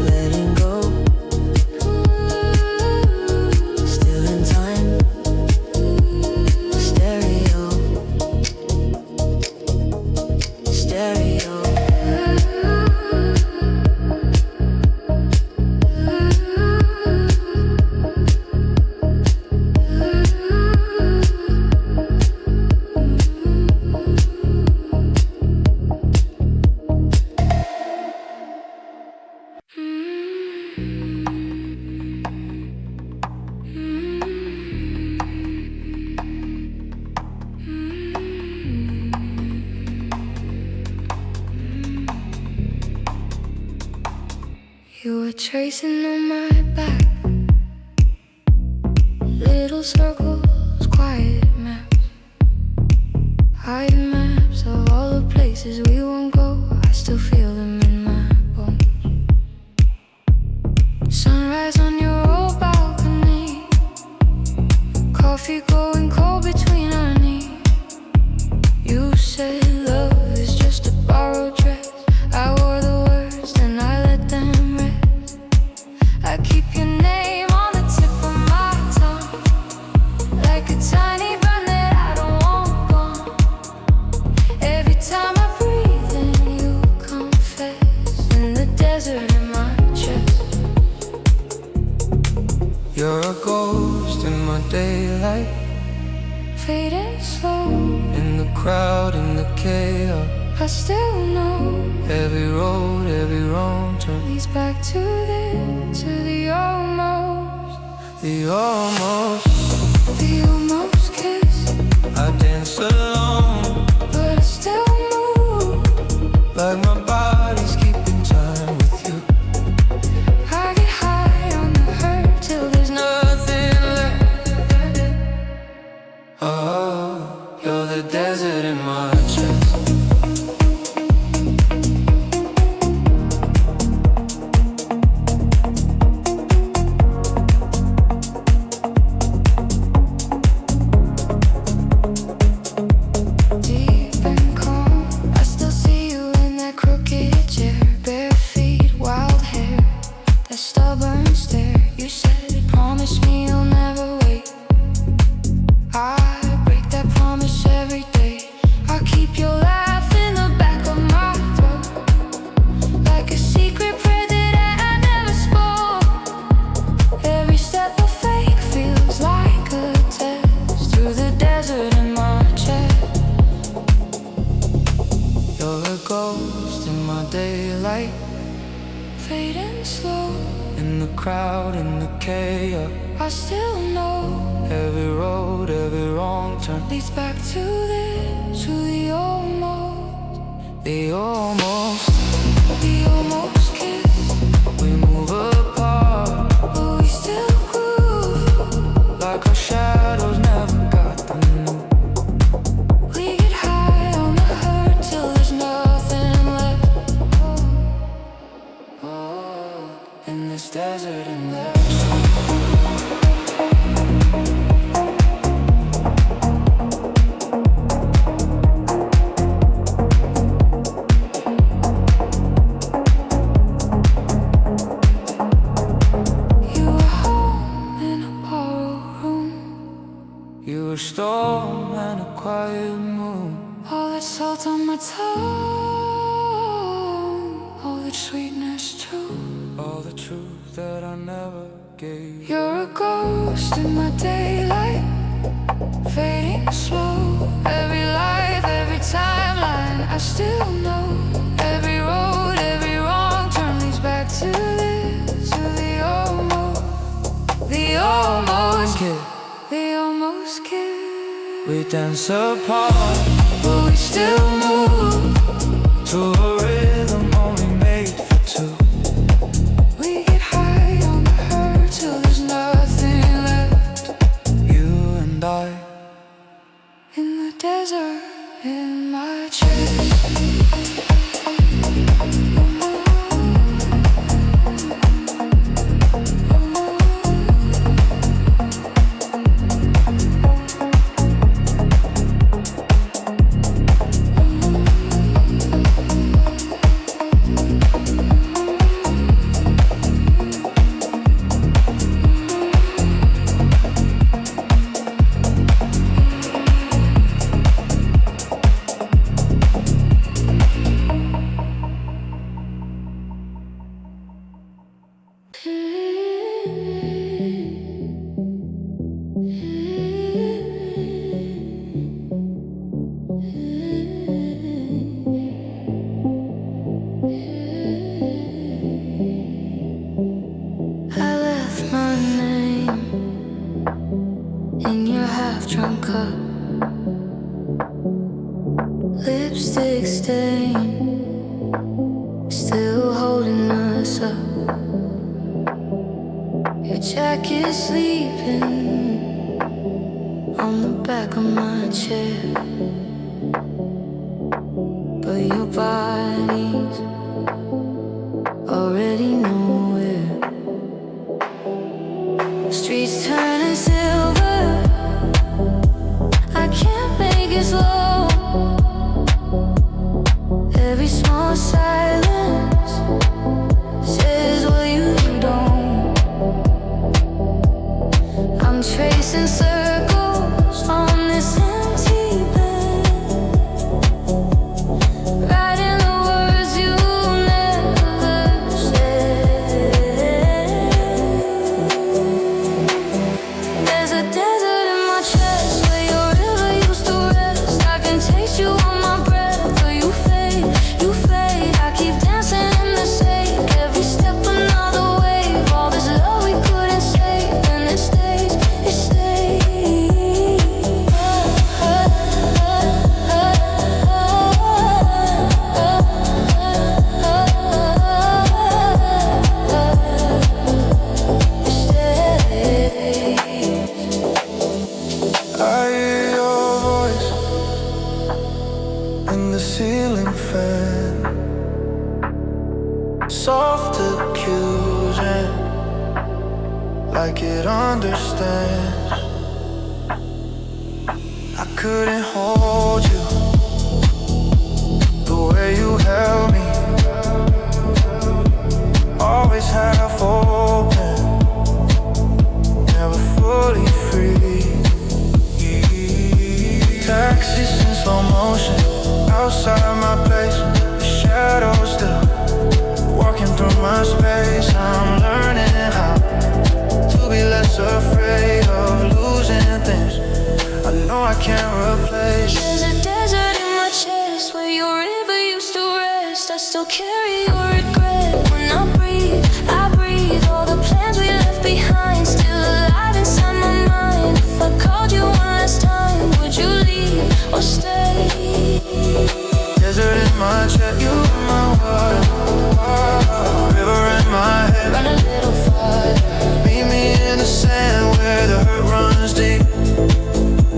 letting go, still in time. Stereo, stereo. You were tracing on my back, little circles, quiet maps, hide maps of all the places we won't go. I still feel them in my bones. Sunrise on your old balcony, coffee going cold between our knees. You said love is just a borrowed dress. I wore the words, then I let them rest. I keep your name on the tip of my tongue, like a tiny burn that I don't want gone. Every time I breathe in, you confess in the desert in my chest. You're a ghost in my daylight, Fading slow, in the crowd, in the chaos. I still know Every road, every wrong turn, leads back to the almost, the almost. the almost kiss. I dance alone, But I still move, like my body's keeping time with you. I get high on the hurt till there's Nothing left. Oh, you're the desert in my chest. ghost in my daylight, fading slow in the crowd, in the chaos. I still know Every road, every wrong turn leads back to this, to the almost, the almost, the almost kiss. we move apart, But we still groove like our shadows never got the move. We get high on the hurt till there's nothing left. In this desert and there. You were storm and a quiet moon. All that salt on my tongue, all that sweetness too. All the truth that I never gave. You're a ghost in my daylight, fading slow. Every life, every timeline, I still know. Every road, every wrong turn leads back to this, to the almost Kid, the almost kiss. we dance apart, But we still move to a rhythm only made for two. We get high on the hurt till there's nothing left. You and I, In the desert, in my chest. I left my name in your half-drunk cup, lipstick stain still holding us up. Your jacket sleeping on the back of my chair, but your body's already nowhere. Streets turning silver, I can't make it slow. Every small silence says what you don't. I'm tracing circles on this empty bed, writing the words you never said. There's a desert in my chest where your river used to rest. I can taste you on my breath, but you fade, you fade. I keep dancing in the sake, every step another wave. All this love we couldn't save, and it stays, it stays. I hear your voice in the ceiling fan, soft accusing, like it understands. I couldn't hold you the way you held me, always half open, never fully free. Taxis in slow motion, outside my place, the shadows still walking through my space. I'm learning how to be less afraid of losing things I know I can't replace. There's a desert in my chest where your river used to rest. so carry your regret. When I breathe all the plans we left behind, still alive inside my mind. If I called you one last time, would you leave or stay? Desert in my chest, you in my water. River in my head, Run a little farther. meet me in the sand where the hurt runs deep.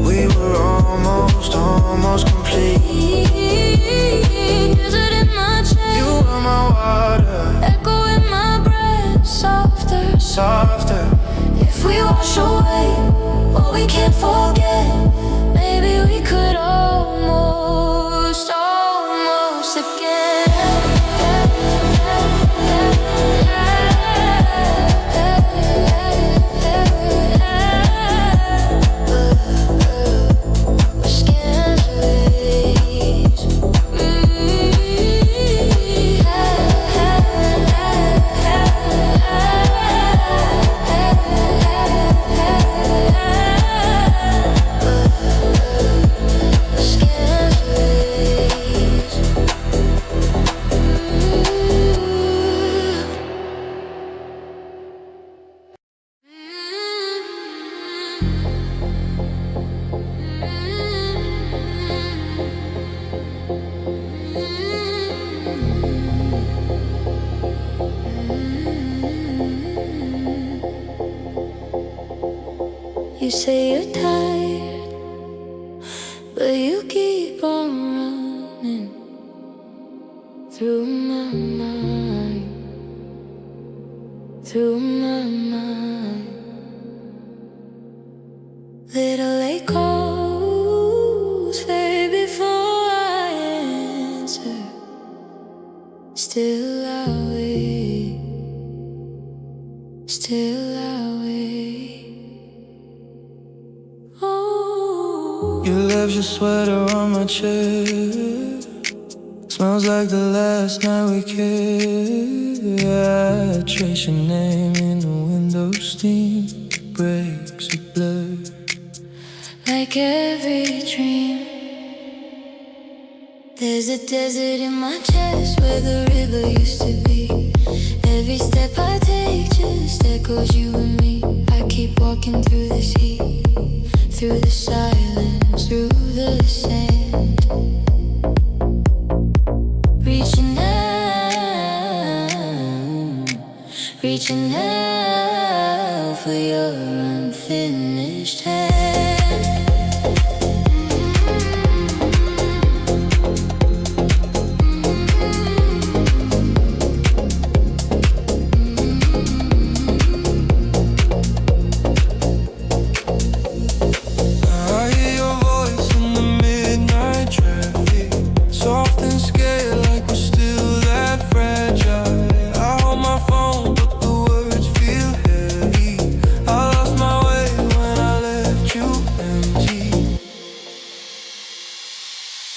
We were almost complete. Desert in my chest, You were my water, echo in my breath, softer. softer. If we wash away what we can't forget, maybe we could almost again. You say you're tired, but you keep on running through my mind, through my mind. Little late calls fade before I answer. Still I wait, still I wait. You left your sweater on my chest. Smells like the last night we kissed. I trace your name in the window steam. Breaks a blur. Like every dream, there's a desert in my chest where the river used to be. Every step I take just echoes you and me. I keep walking through this heat, through the silence, through the sand. Reaching out for your unfinished hand.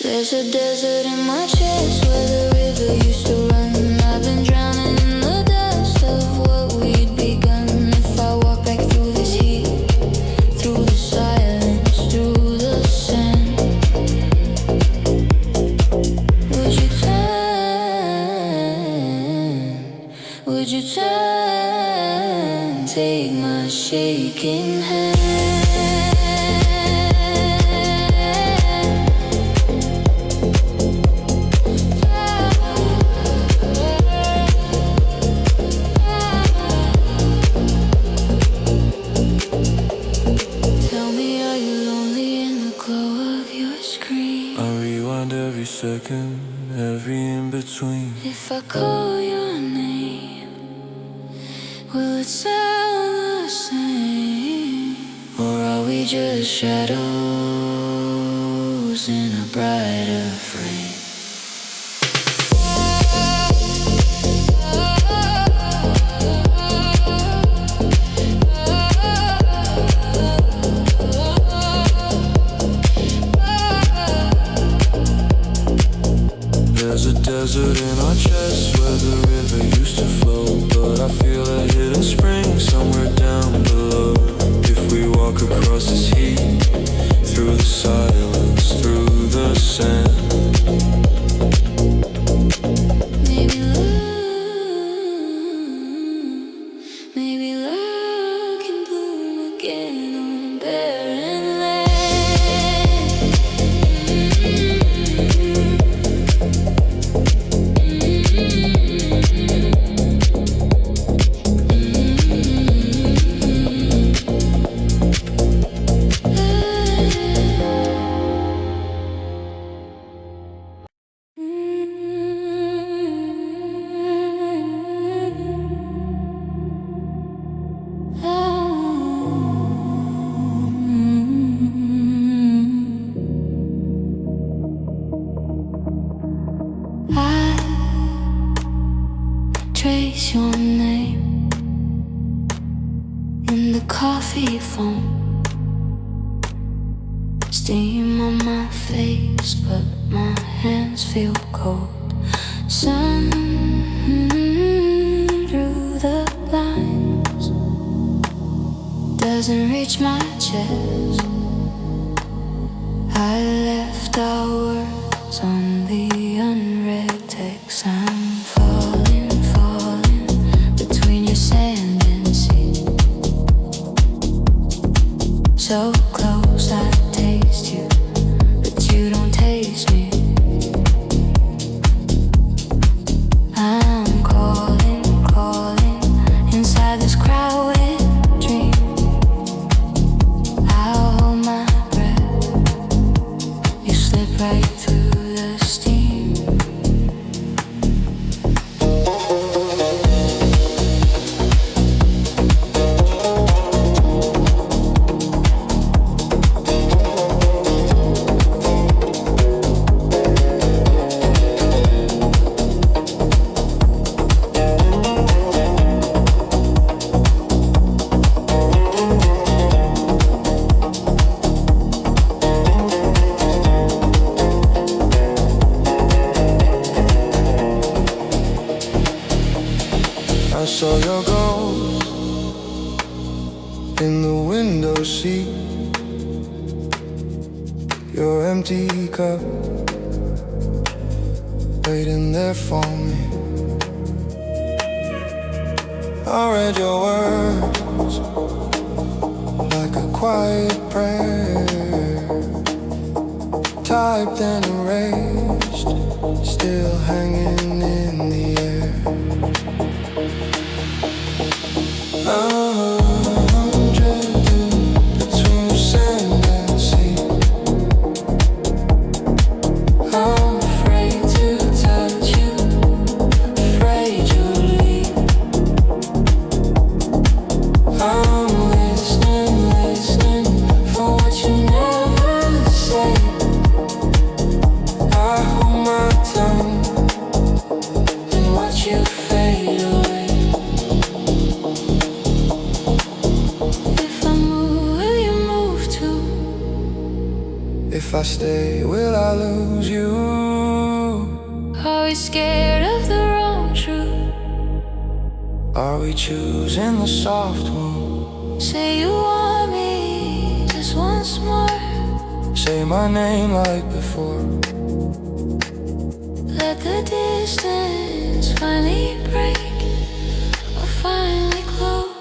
There's a desert in my chest where the river used to run. I've been drowning in the dust of what we'd begun. If I walk back through this heat, through the silence, through the sand, would you turn, take my shaking hand? Second, every in between. If I call your name, will it sound the same? Or are we just shadows in a brighter frame? There's a desert in our chest where the river used to flow, but I feel a hidden spring somewhere down below. If we walk across this heat, through the silence, through the sand, trace your name in the coffee foam. Steam on my face, but my hands feel cold. Sun through the blinds doesn't reach my chest. I left our words on the unread text. I'm falling, falling between your sand and sea. So close I taste you, but you don't taste me. I'm calling, calling inside this crowded dream. I'll hold my breath, you slip right through the steam. I saw your ghost in the window seat, your empty cup waiting there for me. I read your words like a quiet prayer, typed and erased, still hanging in the air. I'm drifting between sand and sea. I'm afraid to touch you, afraid you'll leave. I'm listening, listening for what you never say. I hold my tongue and watch you fade away. If I stay, will I lose you? Are we scared of the wrong truth? Are we choosing the soft one? Say you want me just once more. Say my name like before. Let the distance finally break or finally close.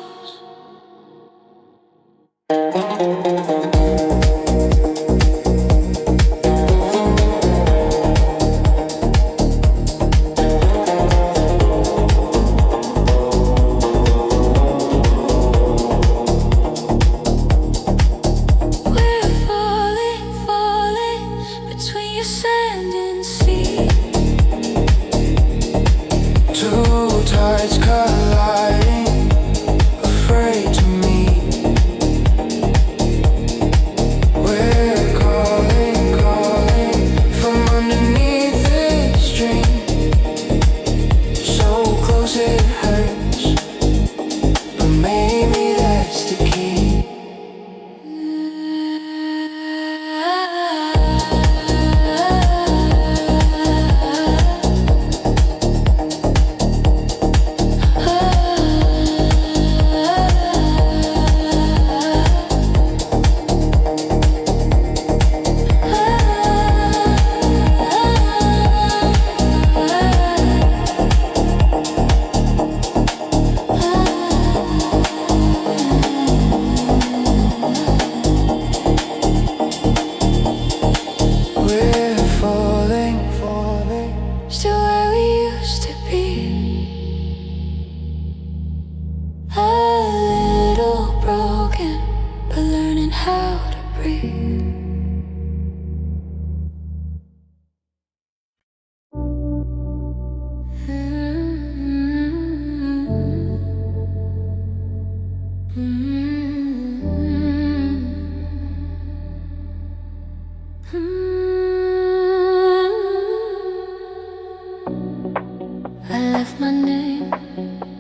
I left my name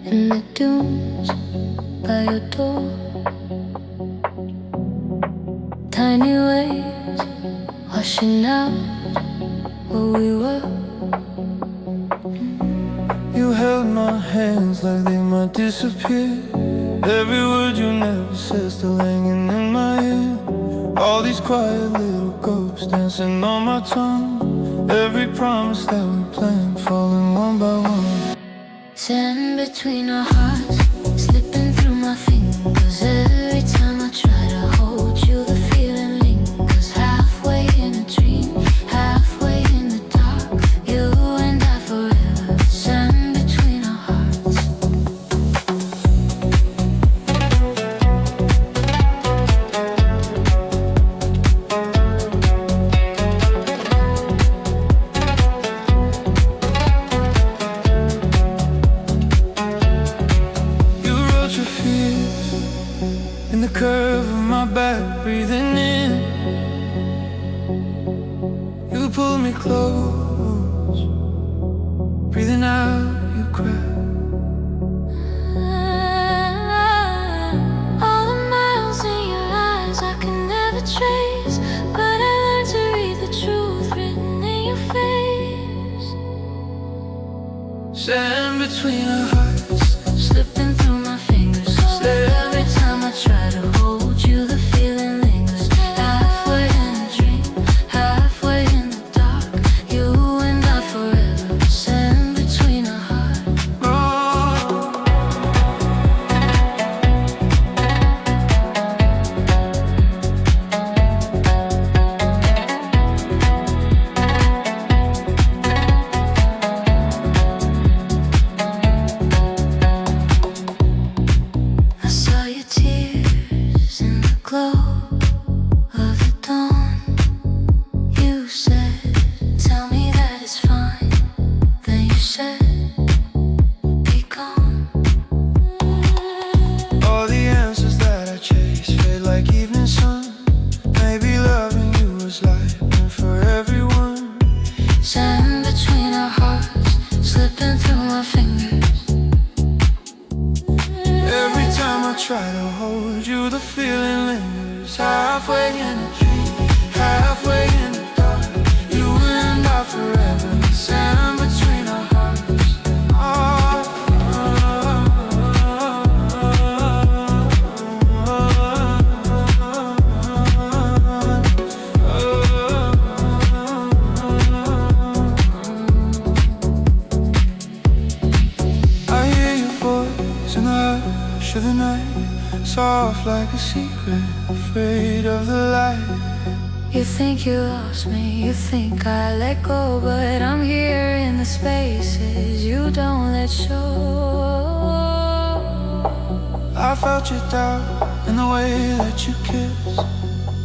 in the dunes by your door. Tiny waves washing out where we were. You held my hands like they might disappear. Every word you never said still hanging in my ear. All these quiet little ghosts dancing on my tongue. Every promise that we planned falling one by one. Sand between our hearts, slipping through my fingers. Every time I try to hold you, the feeling lingers. Halfway in a dream, halfway in the dark. You and I forever. Sand between our hearts. You wrote your fears in the curve of my back, breathing in. You pulled me close, breathing out, you cried. All the miles in your eyes I can never trace, but I learned to read the truth written in your face. Sand between our hearts, Slipping through my fingers. Every time I try to hold you, the feeling lingers. Halfway in a dream, halfway in the dark. You and I forever. Sand between our hearts. I saw your tears in the glow of the dawn. You said, tell me that it's fine. Then you said, be gone. all the answers that I chased fade like evening sun. Maybe loving you was life meant for everyone. Sand between our hearts, slipping through my fingers. Every time I try to hold you, the feeling lingers. Halfway in a dream, halfway in the dark. You and I forever. Sand between our hearts. I hear your voice in the hush of the night, soft like a secret, afraid of the light. You think you lost me, you think I let go, but I'm here in the spaces you don't let show. I felt your doubt in the way that you kissed,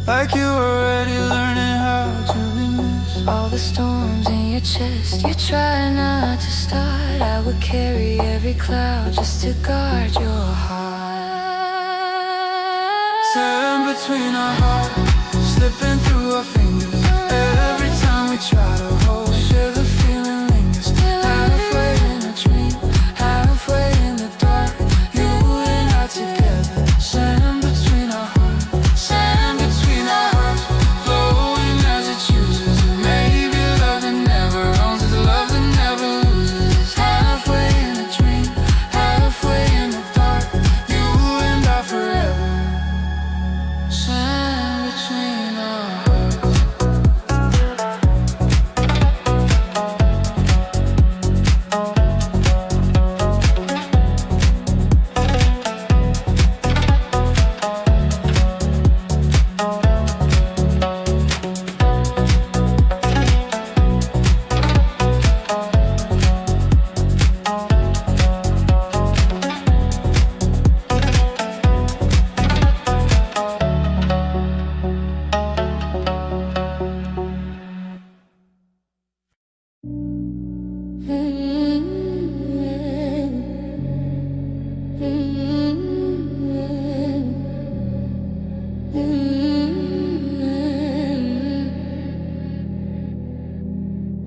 like you were already learning how to be missed. All the storms in your chest, you try not to start. I would carry every cloud just to guard your heart. Sand between our hearts, slipping through our fingers. Every time we try to hold, share the feeling lingers. Halfway in a dream, halfway in the dark. You and I together. Sand between our hearts, sand between our hearts, flowing as it chooses. Maybe love that never owns is love that never loses. Halfway in a dream, halfway in the dark. You and I forever. Sand between our hearts.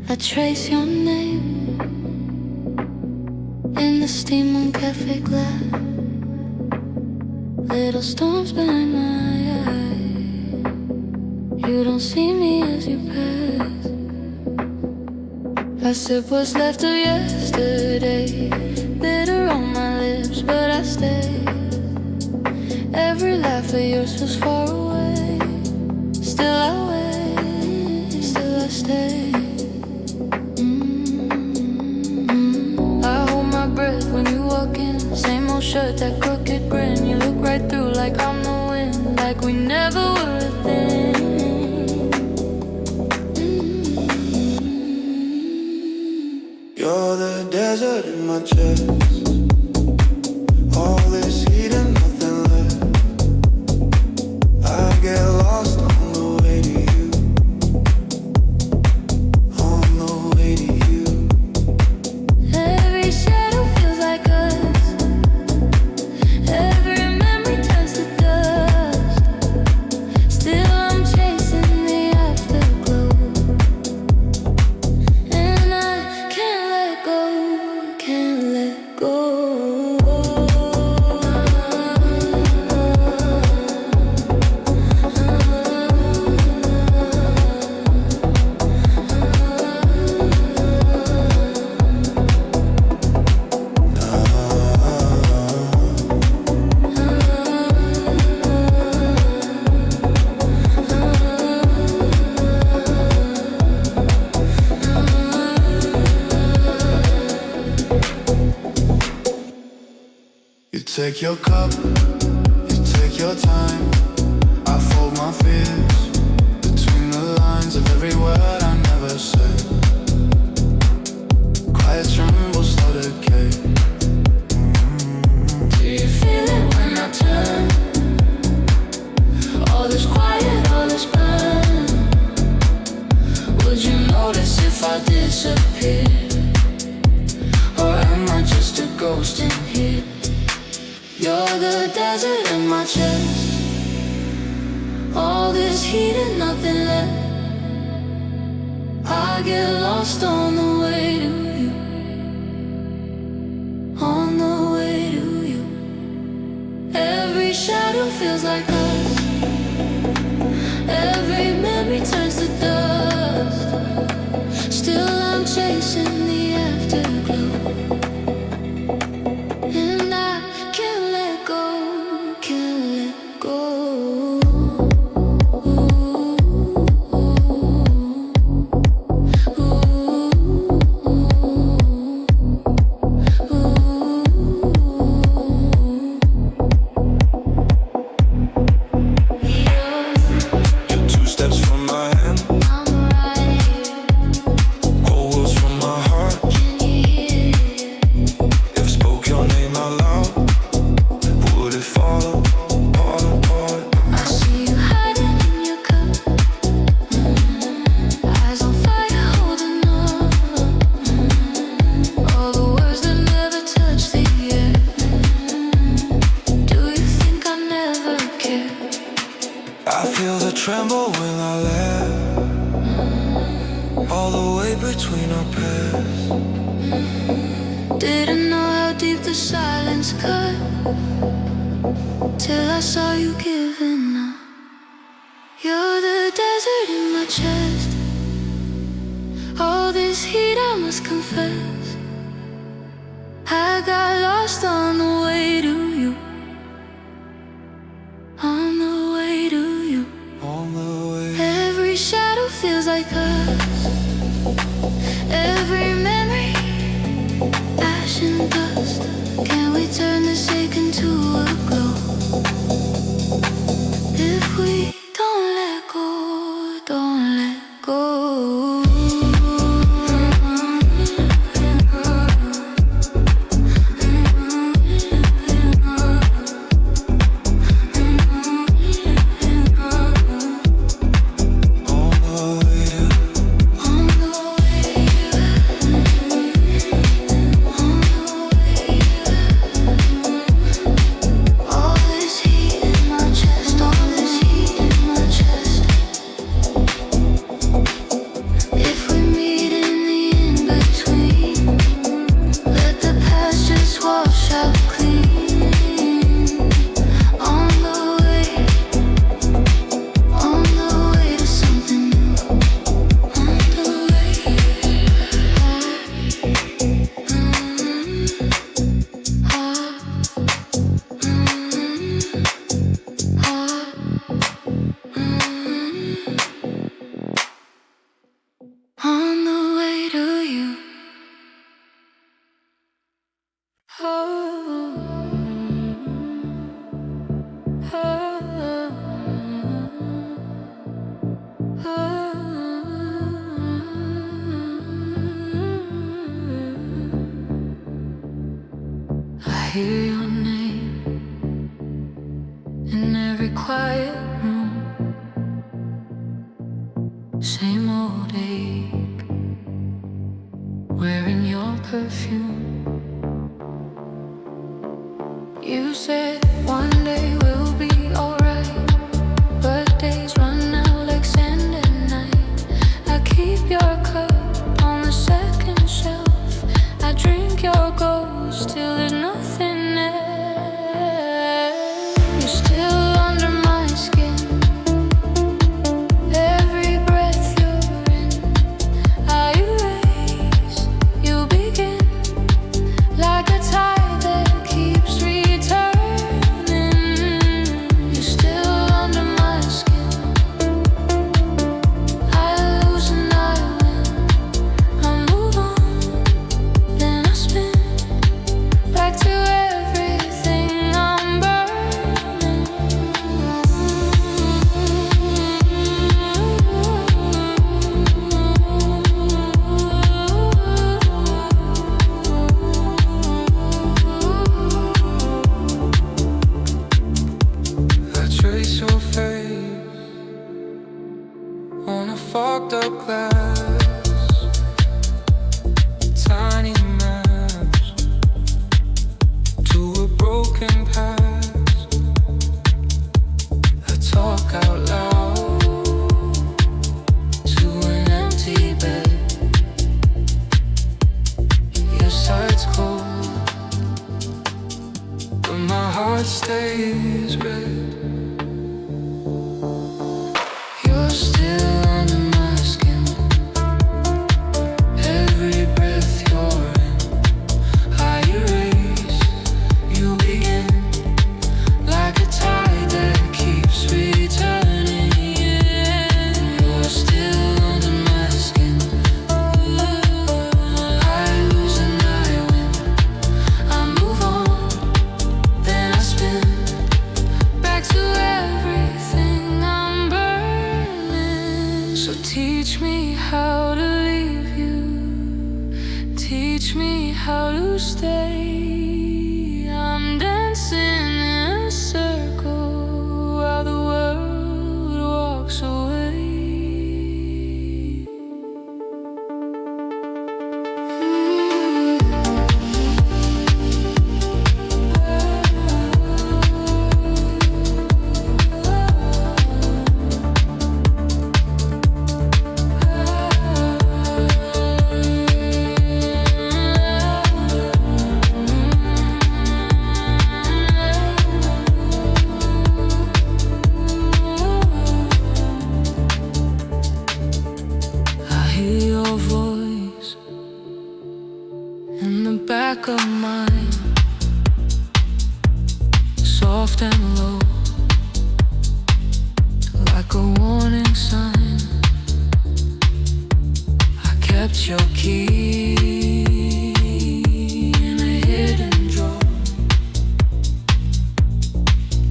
I trace your name the steam on cafe glass. Little storms behind my eyes. You don't see me as you pass. I sip what's left of yesterday. Bitter on my lips, but I stay. Every laugh of yours was far away. Still I wait, still I stay. I hold my breath when you walk in. Same old shirt, that crooked grin. You look right through like I'm the wind, like we never were a thing. You're the desert in my chest. All this heat and nothing left. I get lost on the way to you. On the way to you. Every shadow feels like us. Every memory turns to dust. Still I'm chasing the afterglow. And I can't let go, can't let go. You take your cup, you take your time. I fold my fears between the lines of every word I never said. Quiet tremble, slow decay. Do you feel it when I turn? All this quiet, all this burn. Would you notice if I disappear? Or am I just a ghost in here? You're the desert in my chest. All this heat and nothing left. I get lost on the way to you. On the way to you. Every shadow feels like us. Every memory turns to dust. Still I'm chasing the afterglow. And I can't let go, can't let go. You're two steps from my hand, I'm right here, whole world's from my heart. can you hear it? If I spoke your name out loud, would it fall apart, apart? I see you hiding in your cup. Eyes on fire, holding on. All the words that never touch the air. Do you think I never care? I feel the tremble when I laugh. All the way between our paths. Didn't know how deep the silence cut till I saw you giving up. You're the desert in my chest. All this heat I must confess. I got lost on the way to you. On the way to you. On the way. Every shadow feels like us. Every memory, ash and dust. Can we turn this ache into a glow? If we don't let go, don't let go. I hear your name in every quiet room. Same old ache, wearing your perfume. You said one day we'll be alright, but days run out like sand at night. I keep your cup on the second shelf. I drink your ghost till there's nothing left. You're still under my skin. Every breath you're in, I erase. You begin like a tide that keeps returning. You're still under my skin. I lose and I win. I move on, then I spin back to everything I'm burning. I trace your face on a fogged up glass, tiny maps to a broken past. I talk out loud to an empty bed. Your side's cold, but my heart stays red. You're still under my skin. Every breath you're in, I erase. You begin like a tide that keeps returning. Yeah. You're still under my skin. I lose and I win. I move on, then I spin back to everything I'm burning. So teach me how to leave you. Teach me how to stay. I'm dancing in a circle while the world walks away. I hear your voice in the back of mine, soft and low, like a warning sign. I kept your key in a hidden drawer,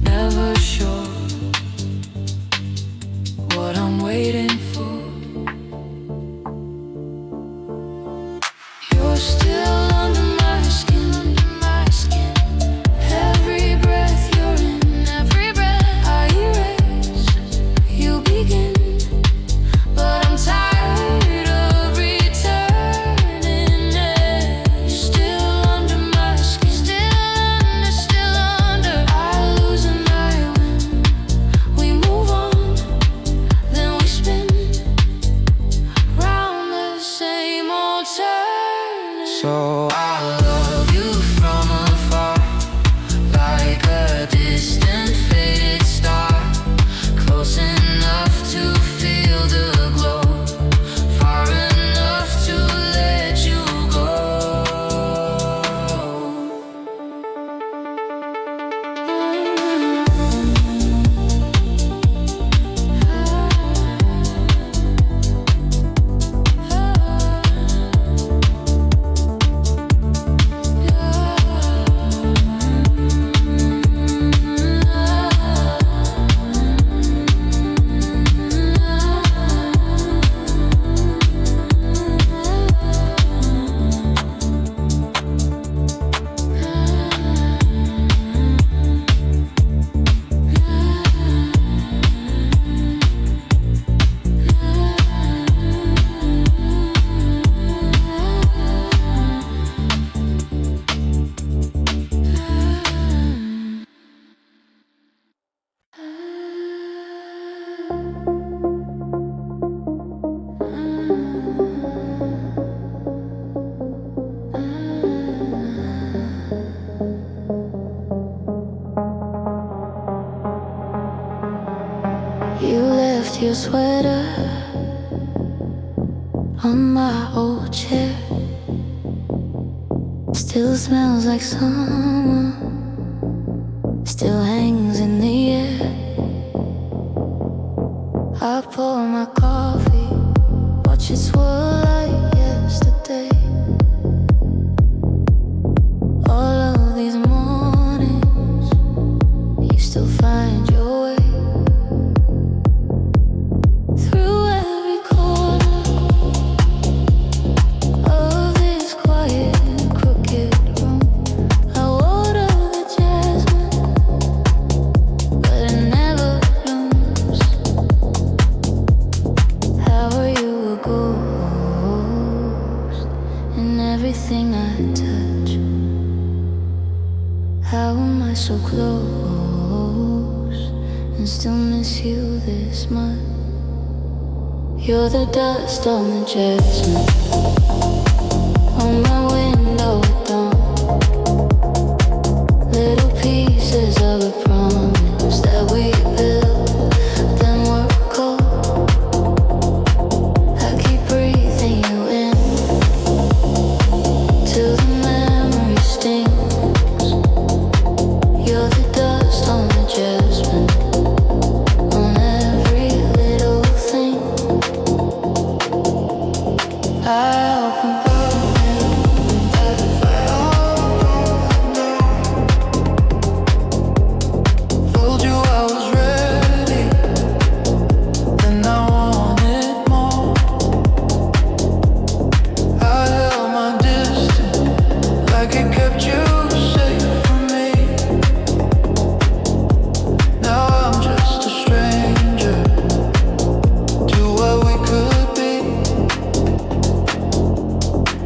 never sure what I'm waiting for. You're still under my skin. Every breath you're in, every breath I erase. You begin, but I'm tired of returning. your sweater on my old chair. Still smells like summer, still hangs in the air. I pour my coffee, watch it swirl like yesterday. All of these mornings, you still find your way through every corner of this quiet, crooked room. I water the jasmine, but it never blooms. How are you a ghost in everything I touch? How am I so close and still miss you this much? You're the dust on the jasmine on my window at dawn. Little pieces of a promise that we built, then were cold. I keep breathing you in till the memory stings. You're the dust on the jasmine on every little thing. I open Told you I was ready, then I wanted more. I held my distance, like it kept you safe from me. Now I'm just a stranger to what we could be.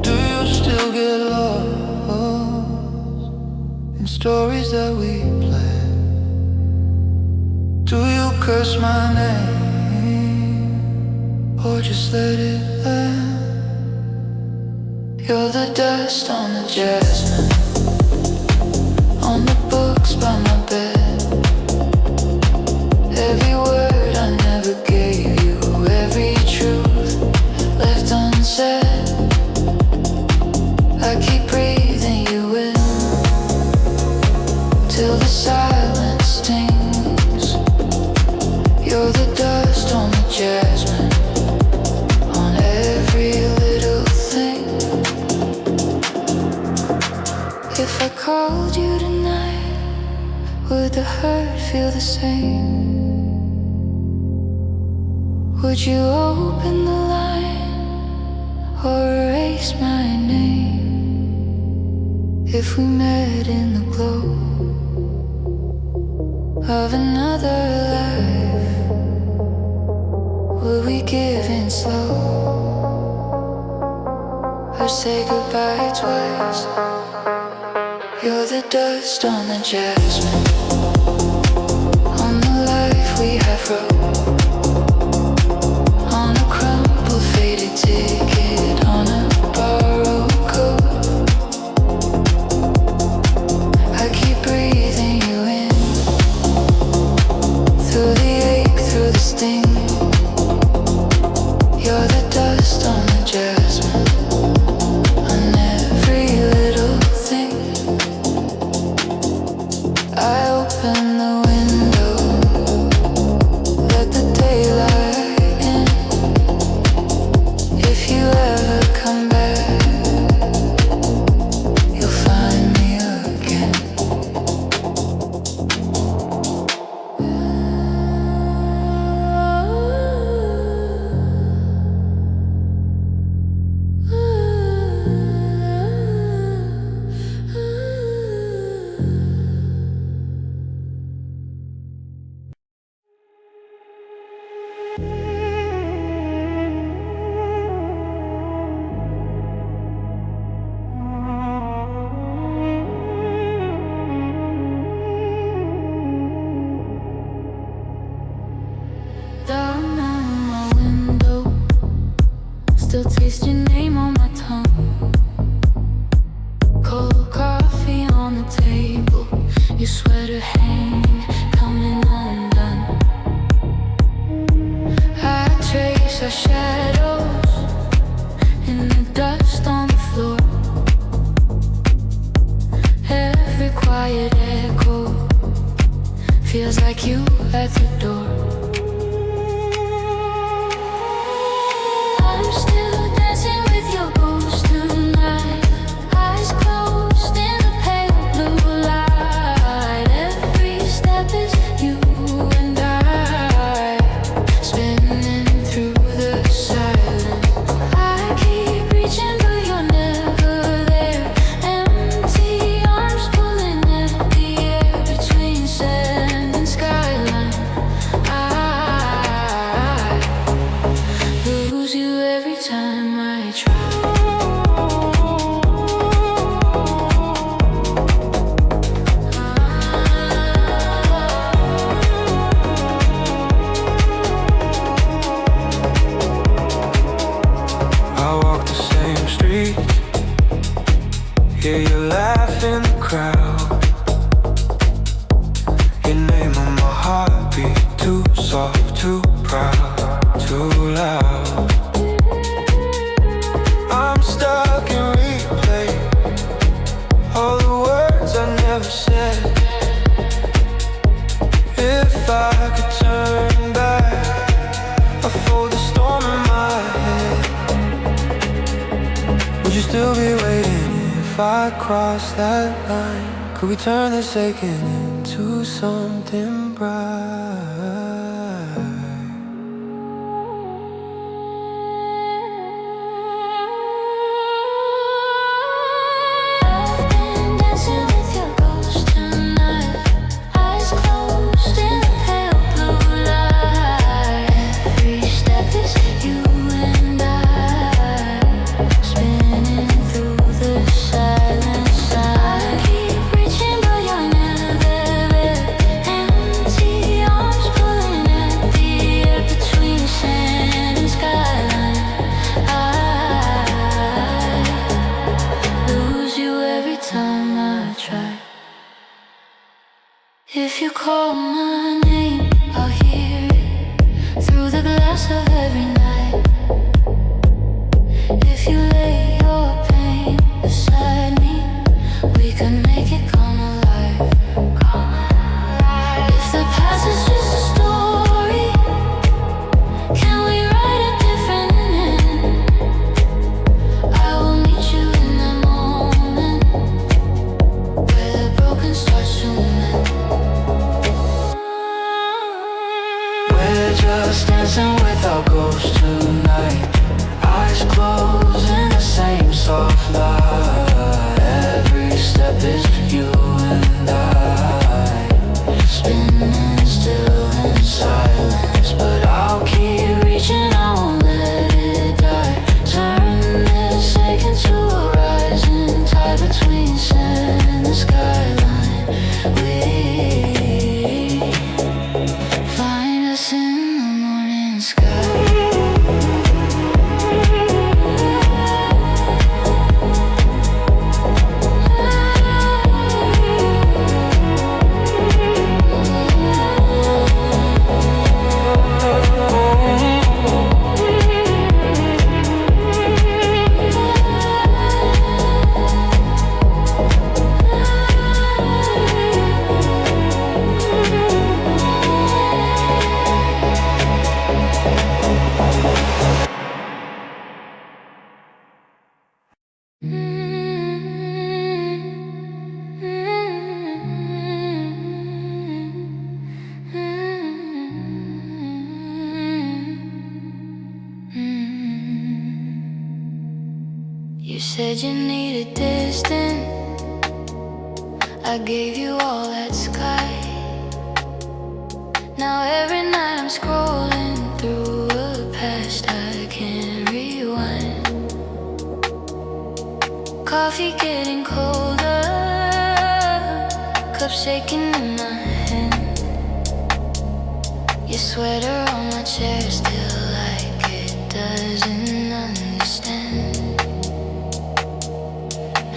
Do you still get lost in stories that we planned? Do you curse my name or just let it land? You're the dust on the jasmine on the books by my bed. Every word I never gave you, every truth left unsaid. I keep breathing you in till the silence stings. You're the dust on the jasmine on every little thing. If I called you tonight, would the hurt feel the same? Would you open the line or erase my name? If we met in the glow of another life, would we give in slow or say goodbye twice? You're the dust on the jasmine on the life we have wrote, on a crumpled faded ticket, on a borrowed coat. I keep breathing you in through the ache, through the sting. You're the dust on the jasmine on every little thing. I open the window, let the daylight in. If you ever come back, you'll find me again. Down on my window, still taste your name on my tongue. Cold coffee on the table, your sweater hanging, coming undone. our shadows in the dust on the floor. Every quiet echo feels like you at the door. I'm still dancing with your ghost tonight. Eyes closed in the pale blue light. Every step is you and I, spinning through the silence. I keep reaching but you're never there. Empty arms pulling at the air between sand and skyline. I lose you every time I try. I walk the same street, hear you laugh in the crowd. Your name on my heartbeat, too soft, too proud, too loud. I'm stuck in replay, all the words I never said. If I could turn back, I'd fold the storm in my head. Would you still be waiting if I crossed that line? Could we turn this aching into something bright? I've been dancing with your ghost tonight. Eyes closed in the pale blue light. Every step is you and I, spinning through the silence. I keep reaching but you're never there. Empty arms pulling at the air between sand and skyline. I lose you every time I try. If you call my name, I'll hear it through the glass of every night. If you lay your pain beside me, we could make it come alive. If the past is just a story, can we write a different end? I will meet you in that moment where the broken starts to mend. We're just dancing with our ghosts tonight. Eyes closed in the same soft light. Every step is you and I, spinning still in silence. But I'll keep reaching, I won't let it die. Turn this ache into a rising tide between sand and skyline. We find us in the morning sky. You said you needed distance, I gave you all that sky. Now every night I'm scrolling through a past I can't rewind. Coffee getting colder, cup shaking in my hand. Your sweater on my chair still like it doesn't understand.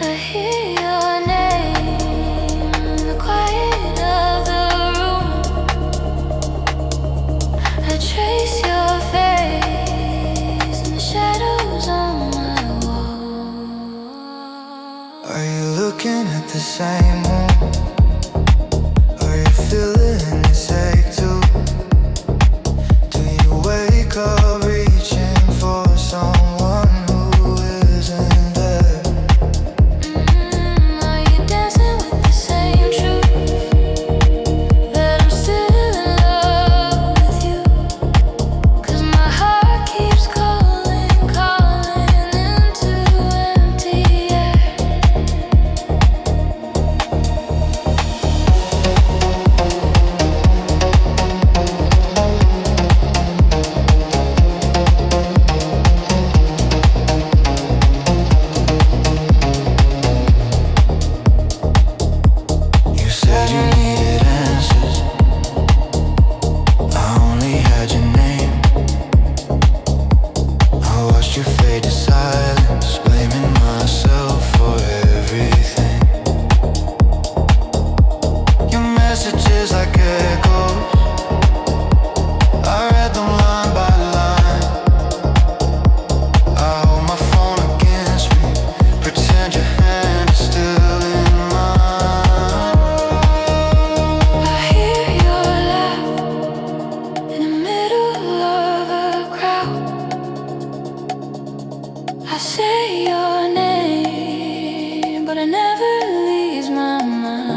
I hear your name in the quiet of the room. I trace your face looking at the same moon? Are you feeling this ache too? Do you wake up reaching for someone who isn't there? Are you dancing with the same truth? That I'm still in love with you? 'Cause my heart keeps calling, calling into empty air. You said you needed answers. I only had your name. I watched you fade to silence, blaming myself for everything. Your messages like echoes, I read them line by line. I hold my phone against me, pretend your hand is still in mine. I hear your laugh in the middle of a crowd. I say your name, but it never leaves my mind.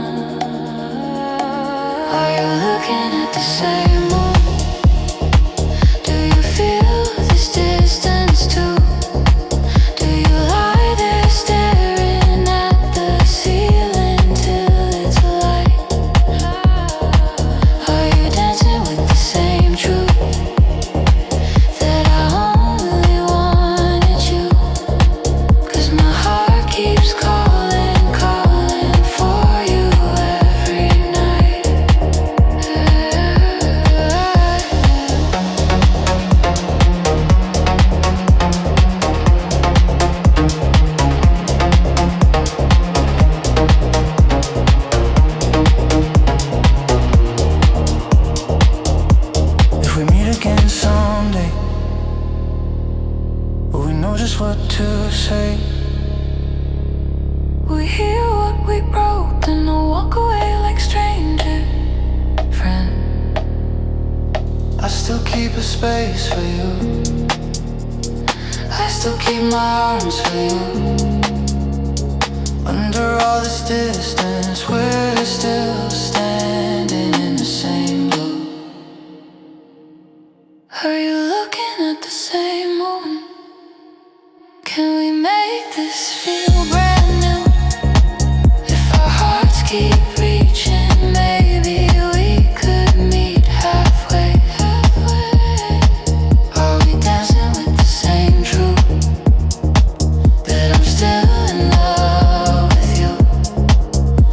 Are you looking at the same moon? Do you feel this distance too? Do you lie there staring at the ceiling till it's light? Are you dancing with the same truth? That I only wanted you? 'Cause my heart keeps calling, calling for you every night. If we meet again someday, will we know just what to say? We hear what we broke, then I'll walk away like stranger friend. I still keep a space for you. I still keep my arms for you. Under all this distance, we're still standing in the same blue. Are you looking at the same moon? Can we make this feel brand new? If our hearts keep reaching, maybe we could meet halfway. Are we dancing with the same truth? That I'm still in love with you?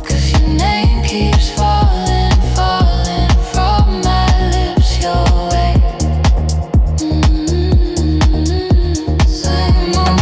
'Cause your name keeps falling, falling from my lips your way. Same moon.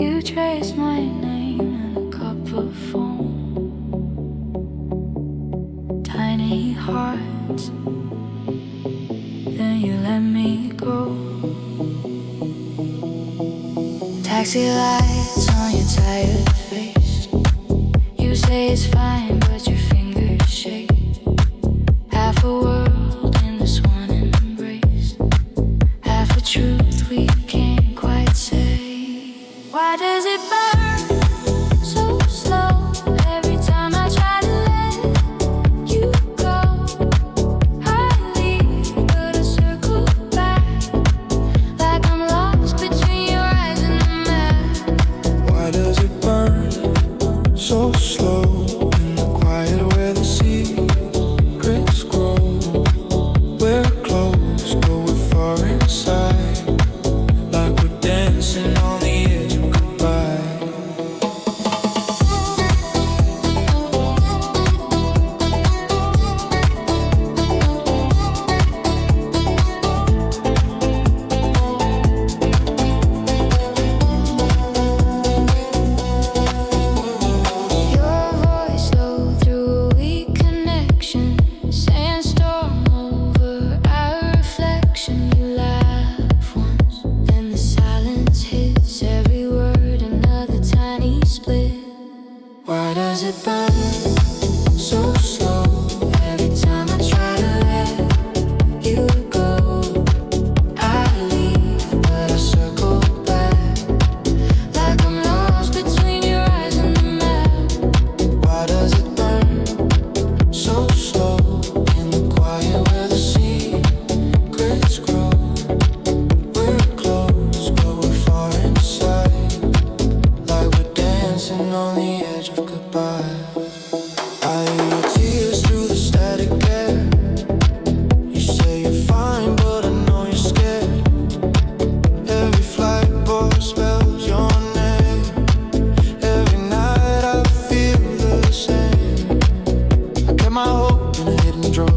You traced my name in a cup of foam. Tiny hearts. Then you let me go. Taxi lights on your tired face. You say it's fine, but your fingers shake. Half a world in this one embrace. Half a truth we can't quite say. Why does it burn so slow every time I try to let you go? I leave, but I circle back like I'm lost between your eyes and the it burn so slow every time I try to let you go? I leave, but I circle back like I'm lost between your eyes and the map. Why does it burn so slow in the quiet where the secrets grow? We're close, but we're far inside, like we're dancing on the edge of goodbye. I hear your tears through the static air. You say you're fine, but I know you're scared. Every flight boy spells your name. Every night I feel the same. I kept my hope in a hidden drawer.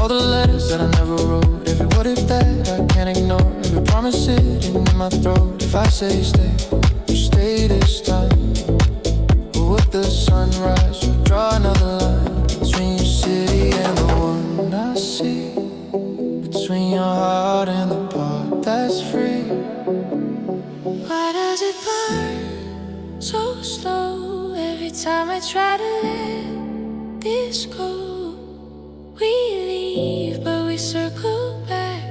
All the letters that I never wrote. Every what if that I can't ignore. Every promise sitting in my throat. If I say stay, you stay this time. But with the sunrise, we'll draw another line between your city and the one I see. Between your heart and the part that's free. Why does it burn so slow every time I try to let this go? We leave, but we circle back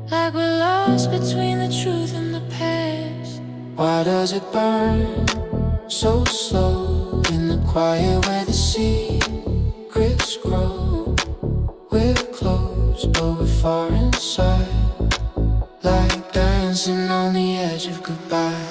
like we're lost between the truth and the past. Why does it burn so slow in the quiet where the secrets grow? We're close, but we're far inside, like dancing on the edge of goodbye.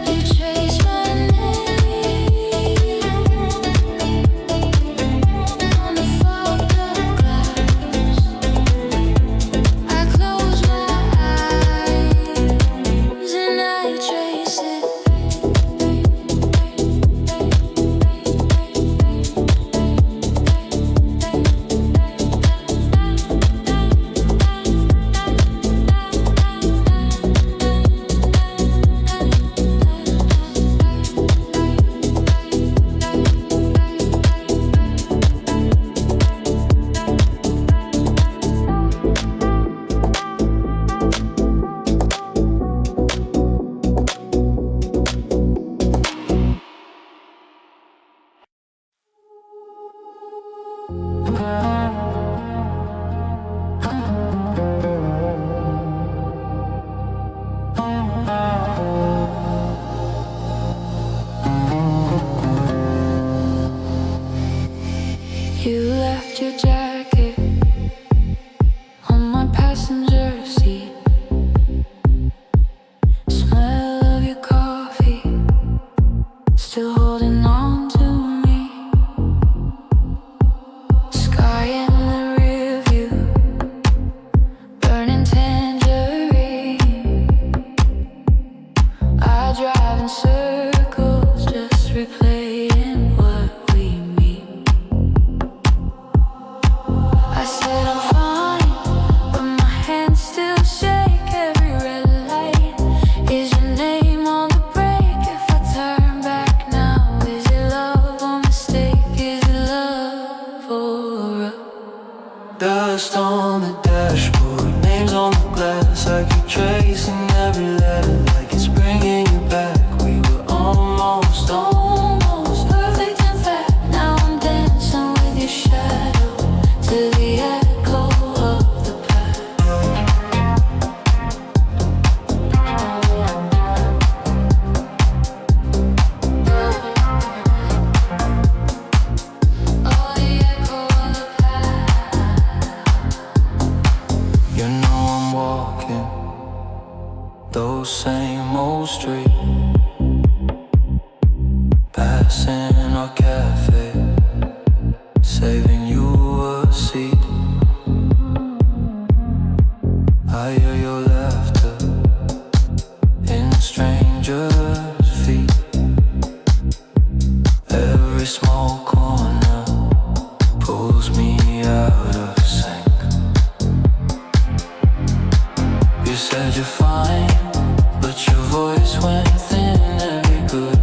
You chase my name on the fogged up glass. I close my eyes and I trace it. You left your jacket on my passenger seat. Smell of your coffee still holding on to me. Sky in the rear view, burning tangerine. I drive in circles, just replaying what we meet. I said I'm fine, but my hands still shake. Every red light is your name on the brake. If I turn back now, is it love or mistake? Is it love or a Dust on the dashboard, names on the glass. I keep tracing every letter like it's bringing you back. We were almost perfect and fat? Now I'm dancing with your shadow to the echo of the past. Oh, the echo of the past. You know I'm walking those same old streets, passing our cafe, saving you a seat. I hear your laughter in strangers' feet. Every small corner pulls me out of sync. You said you're fine, but your voice went thin. Every good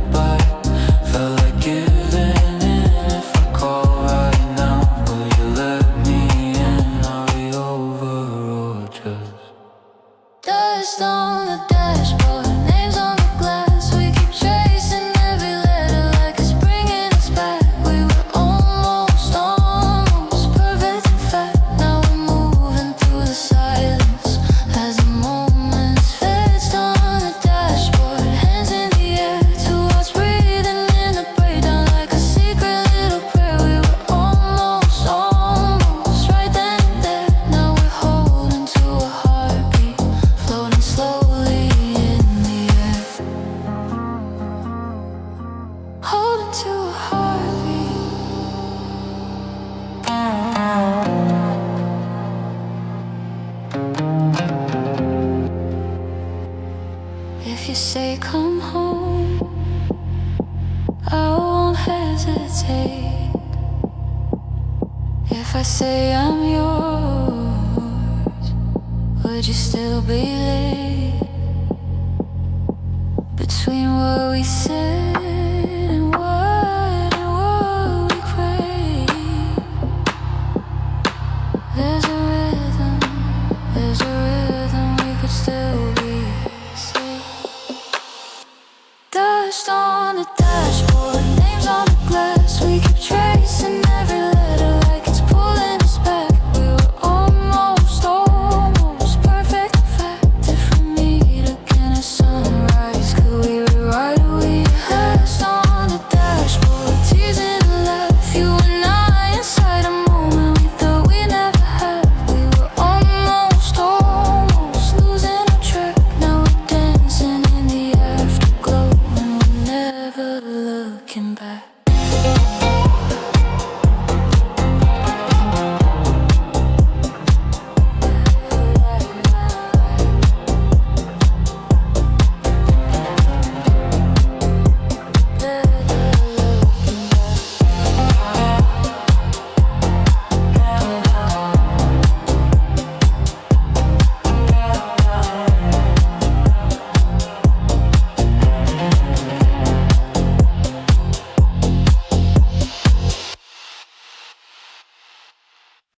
If you say come home, I won't hesitate. If I say I'm yours, would you still be late?